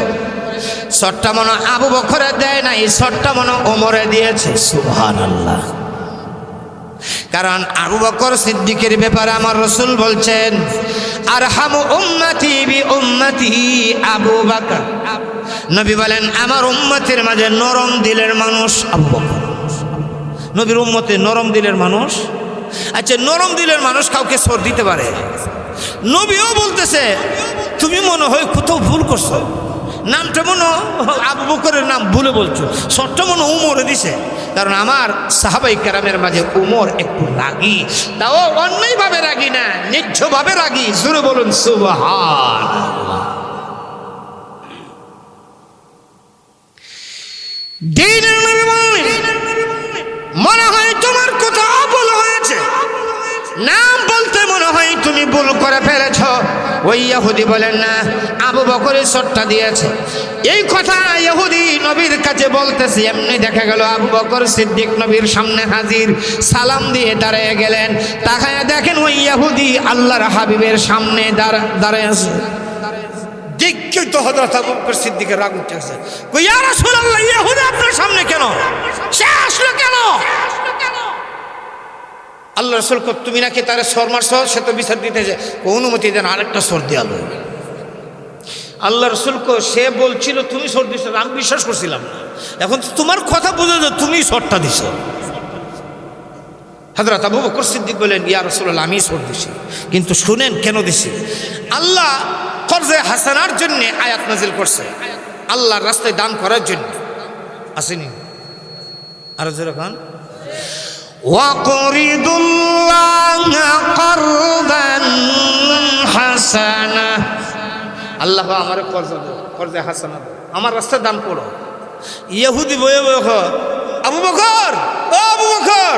[SPEAKER 1] সরটা মনে আবু বকরে দেয় নাই, সরটা মনে ওমরে দিয়েছে। সুবহানাল্লাহ। কারণ আবু বকর সিদ্দিকের ব্যাপারে আমার রাসূল বলছেন, আরহামু উম্মতি বি উম্মতি আবু বকর। নবী বলেন আমার উম্মতের মাঝে নরম দিলের মানুষ আবু বকর। নবীর উম্মতে নরম দিলের মানুষ। আচ্ছা, নরম দিলের মানুষ কাউকে সর দিতে পারে? নবীও বলতেছে তুমি মনে হয় কোথাও ভুল করছো, নামটা মনে আবু বকরের নাম ভুলে বলছো, সরটা মনে উমরে দিছে। কারণ আমার সাহাবাই কেরামের মাঝে উমর একটু রাগী, তাও অন্যায়ভাবে রাগী না, ন্যায্যভাবে রাগী। জোরে বলুন সুবহানাল্লাহ। দিনের নবী বলেন, মনে হয় তোমার কোথাও ভুল হয়েছে, নাম বলতে মনে হয় তুমি ভুল করে ফেলেছ। ওই ইহুদি বলেন না, আবু বকরের সরটা দিয়েছে। এই কথা ইহুদি নবীর কাছে বলতেছে, এমনি দেখা গেল আবু বকর সিদ্দিক নবীর সামনে হাজির, সালাম দিয়ে দাঁড়িয়ে গেলেন। তাকায় দেখেন ওই ইহুদি আল্লাহর হাবিবের সামনে দাঁড়িয়ে আছে। দেখি তো হযরত আবু বকর সিদ্দিকের রাগ উঠেছে, কই ইয়া রাসূলুল্লাহ, ইহুদি আপনার সামনে কেন? সে আসলো কেন? আল্লাহ রাসূল কো তুমি নাকি তারে সর মারছ, সে তো বিচার দিতেছে, অনুমতি দেন আরেকটা সর দেওয়া। আল্লাহ রসুলকে সে বলছিল তুমি সর দিছ, আমি বিশ্বাস করছিলাম না। এখন তোমার কথা বুঝে যে তুমি সরটা দিছ। হযরত আবু বকর সিদ্দিক বলেন, ইয়া রাসূলুল্লাহ, আমি সর দিছি, কিন্তু শুনেন কেন দিছি। আল্লাহ কর্জে হাসানার জন্য আয়াত নাজিল করছে, আল্লাহর রাস্তায় দান করার জন্য। আসেনি আরো যেরকম ওয়াকরিদুল্লাহ করদান হাসানা, আল্লাহ আমার কর্জ দাও, কর্জে হাসানা দাও, আমার রাস্তায় দান করো। ইহুদি বয়ে বয়ে আবু বকর, ও আবু বকর,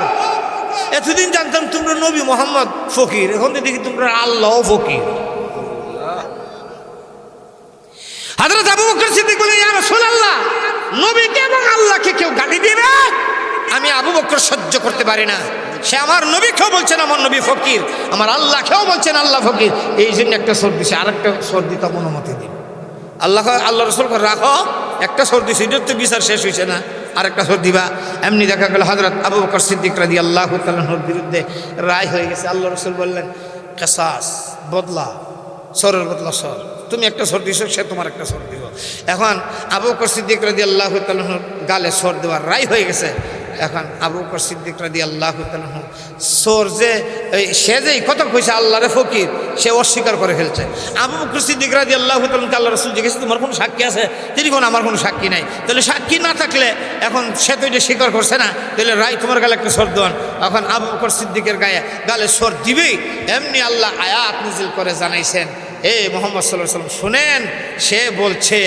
[SPEAKER 1] এতদিন জানতাম তোমরা নবী মোহাম্মদ ফকির, এখন দেখি তোমরা আল্লাহ ফকির। হযরত আবু বকর সিদ্দিক বলেন, ইয়া রাসূলুল্লাহ, নবীকে এবং আল্লাহকে কেউ গালি দিবে আমি আবু বকর সহ্য করতে পারি না। সে আমার নবীকেও বলছেন আমার নবী ফকির, আমার আল্লাহকেও বলছেন আল্লাহ ফকির, এই জন্য একটা সর দিছে, আরেকটা সর দিতে অনুমতি দিন। আল্লাহ রসুল রাখো, একটা সর দিছে, এটার তো বিচার শেষ হয়েছে না, আরেকটা সর দিবা। এমনি দেখা গেল হযরত আবু বকর সিদ্দিক রাদিয়াল্লাহু তাআলার বিরুদ্ধে রায় হয়ে গেছে। আল্লাহ রসুল বললেন, কিসাস, বদলা, সরের বদলা সর, তুমি একটা সর দিছো, সে তোমার একটা সর দিব। এখন আবু বকর সিদ্দিক রাদিয়াল্লাহু তাআলার গালে সর দেওয়ার রায় হয়ে গেছে। এখন আবু বকর সিদ্দিক রাদিয়াল্লাহু তাআলা সর যে সে যে কথা কইছে আল্লাহরে ফকির, সে অস্বীকার করে ফেলছে। আবু বকর সিদ্দিক রাদিয়াল্লাহু তাআলা আল্লাহ রাসূল জিজ্ঞেস, তোমার কোনো সাক্ষী আছে? তিনি কোন আমার কোনো সাক্ষী নাই। তাহলে সাক্ষী না থাকলে এখন সে তো এটা স্বীকার করছে না, তাহলে রায় তোমার গালে একটা সর দেওয়ান। এখন আবু বকর সিদ্দিকের গালে সর দিবেই, এমনি আল্লাহ আয়াত নাযিল করে জানাইছেন, এ মুহাম্মদ সাল্লাল্লাহু আলাইহি ওয়াসাল্লাম শুনেন, সে বলছে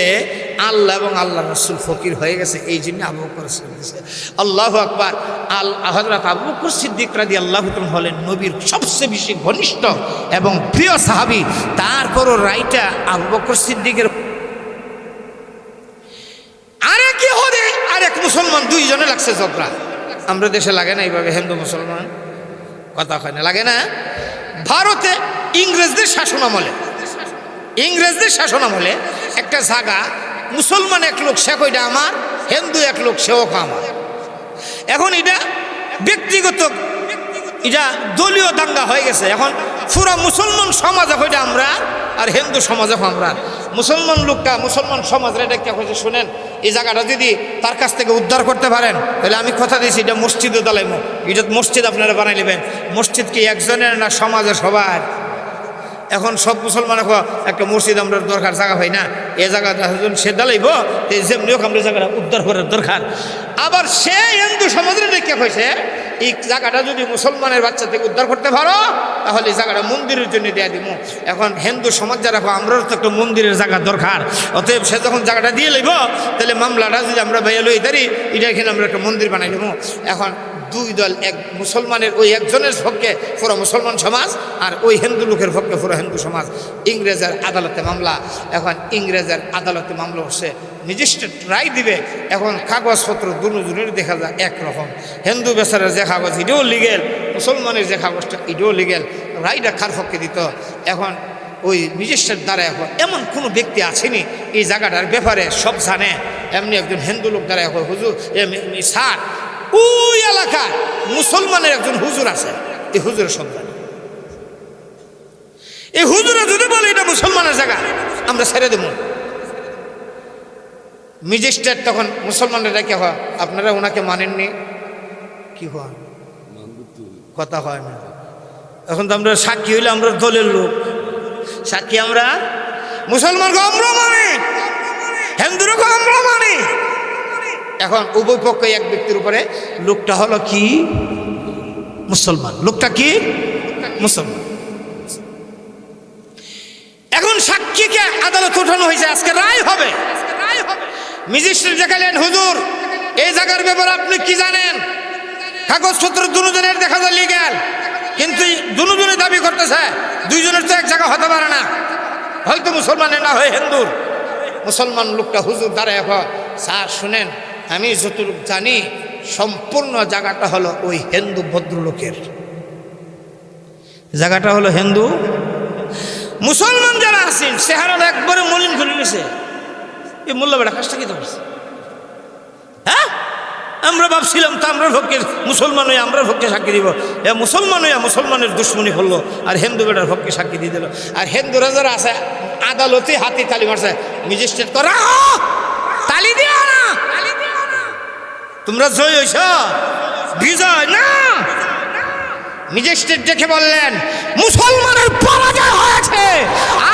[SPEAKER 1] আল্লাহ এবং আল্লাহ রাসূল ফকির হয়ে গেছে, এই জন্য আবু বকর সিদ্দিক। আল্লাহু আকবার। হযরত আবু বকর সিদ্দিক রাদিয়াল্লাহু তাআলা হলেন নবীর সবচেয়ে বেশি ঘনিষ্ঠ এবং প্রিয় সাহাবী। তারপরও রাইটা আবু বকর সিদ্দিকের। আরেক ইহুদি আরেক মুসলমান, দুইজনে লাগছে ঝগড়া। আমরা দেশে লাগে না এইভাবে হিন্দু মুসলমান কথা হয় না, লাগে না? ভারতে ইংরেজদের শাসনামলে একটা জায়গা, মুসলমান এক লোক সে কইটা আমার, হিন্দু এক লোক সেও আমার। এখন এটা ব্যক্তিগত, এটা দলীয় দাঙ্গা হয়ে গেছে। এখন পুরা মুসলমান সমাজ কইটা আমরা, আর হিন্দু সমাজ আমরা। মুসলমান লোকটা, মুসলমান সমাজের এটা কে কইছে, শুনেন, এই জায়গাটা যদি তার কাছ থেকে উদ্ধার করতে পারেন, তাহলে আমি কথা দিয়েছি এটা মসজিদে দালাইমো। এটা মসজিদ আপনারা বানাই নেবেন। মসজিদ কি একজনের না সমাজের সবার? এখন সব মুসলমান একটা মসজিদ আমরা দরকার, জায়গা হয় না, এ জায়গাটা সে দালাইব, যেমনি হোক আমরা জায়গাটা উদ্ধার করার দরকার। আবার সে হিন্দু সমাজের দেখে হয়েছে, এই জায়গাটা যদি মুসলমানের বাচ্চা থেকে উদ্ধার করতে পারো, তাহলে এই জায়গাটা মন্দিরের জন্য দেয়া দিব। এখন হিন্দু সমাজ যারা আমরাও তো একটা মন্দিরের জায়গা দরকার, অতএব সে যখন জায়গাটা দিয়ে লইব, তাহলে মামলাটা যদি আমরা বাইয়া লই দাঁড়ি, এটা এখানে আমরা একটা মন্দির বানাই নেব। এখন দুই দল, এক মুসলমানের ওই একজনের পক্ষে পুরো মুসলমান সমাজ, আর ওই হিন্দু লোকের পক্ষে পুরো হিন্দু সমাজ। ইংরেজের আদালতে মামলা। এখন ইংরেজের আদালতে মামলা হচ্ছে, ম্যাজিস্ট্রেট রায় দিবে। এখন কাগজপত্র দুজনের দেখা যায় একরকম, হিন্দু বেচারের যে কাগজ এটাও লিগেল, মুসলমানের যে কাগজটা এটাও লিগেল। রায়টা কার পক্ষে দিত? এখন ওই ম্যাজিস্ট্রেট দ্বারা এখন এমন কোনো ব্যক্তি আসেনি এই জায়গাটার ব্যাপারে সব জানে, এমনি একজন হিন্দু লোক দ্বারা এখন হুজুর স্যার, ওই এলাকার মুসলমানের একজন হুজুর আছে, এই হুজুরের সব জানে। এই হুজুরে যদি বলে এটা মুসলমানের জায়গা, আমরা ছেড়ে দেব। ম্যাজিস্ট্রেট তখন মুসলমানের রেখে হয়, আপনারা ওনাকে মানেননি, কি হয় কথা হয় না। এখন তো আমরা সাক্ষী হইলে আমরা দলের লোক, সাক্ষী আমরা মুসলমানকে আমরা মানি, হিন্দুরকে আমরা মানি। এখন উভয় পক্ষে এক ব্যক্তির উপরে, লোকটা হলো কি মুসলমান, লোকটা কি মুসলমান। এখন সাক্ষীকে আদালত ওঠানো হয়েছে, আজকে রায় হবে। ম্যাজিস্ট্রেট দেখালেন, হুজুর এই জায়গার ব্যাপারে আপনি কি জানেন? কাগজপত্র দুজনের দেখা যায় লিগ্যাল, কিন্তু দুজনে দাবি করতেছে দুইজনের তো এক জায়গা হতে পারে না, হয়তো মুসলমানের না হয় হিন্দুর। মুসলমান লোকটা হুজুর দাঁড়ায়, স্যার শুনেন, আমি যতটুকু জানি সম্পূর্ণ জায়গাটা হলো ওই হিন্দু ভদ্রলোকের জায়গাটা, হলো হিন্দু। মুসলমান যারা আছেন চেহারাটা একবারে মলিন করে নিয়েছে। এই মোল্লা বেড়া কাজটা কি ধরছে? হ্যাঁ, আমরা ভাবছিলাম তো আমরা ভক্তের মুসলমান হয়ে আমরা ভক্তে সাক্ষী দিব, এ মুসলমান হইয়া মুসলমানের দুশ্মনী হলো, আর হিন্দু বেটার ভক্তে সাক্ষী দিয়ে দিল। আর হিন্দুরা যারা আছে আদালতে হাতে তালি মারছে, ম্যাজিস্ট্রেট করা তালি দিও না, তোমরা জয় হইছ, বিজয় না। ম্যাজিস্ট্রেট দেখে বললেন মুসলমানের পরাজয় হয়েছে,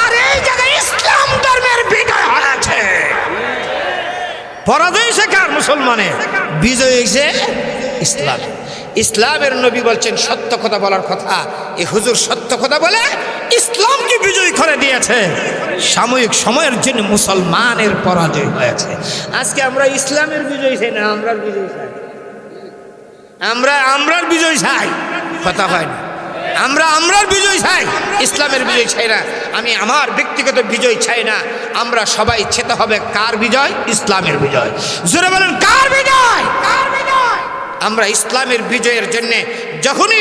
[SPEAKER 1] আর এই জায়গায় ইসলাম ধর্মের বিজয় হয়েছে। পরাজয় হয়েছে কার? মুসলমানের। বিজয় হয়েছে ইসলাম। ইসলামের নবী বলছেন সত্য কথা বলার কথা। এই হুজুর সত্য কথা বলে ইসলামকে বিজয় করে দিয়েছে। সাময়িক সময়ের জন্য মুসলমানের পরাজয় হয়েছে। আজকে আমরা ইসলামের বিজয় চাই না, আমরার বিজয় চাই। আমরার বিজয় চাই, কথা হয় না। আমরার বিজয় চাই, ইসলামের বিজয় চাই না। আমি আমার ব্যক্তিগত বিজয় চাই না। আমরা সবাই চেতে হবে কার বিজয়? ইসলামের বিজয়। জোরে বলেন কার বিজয়? আমরা ইসলামের বিজয়ের জন্য যখনই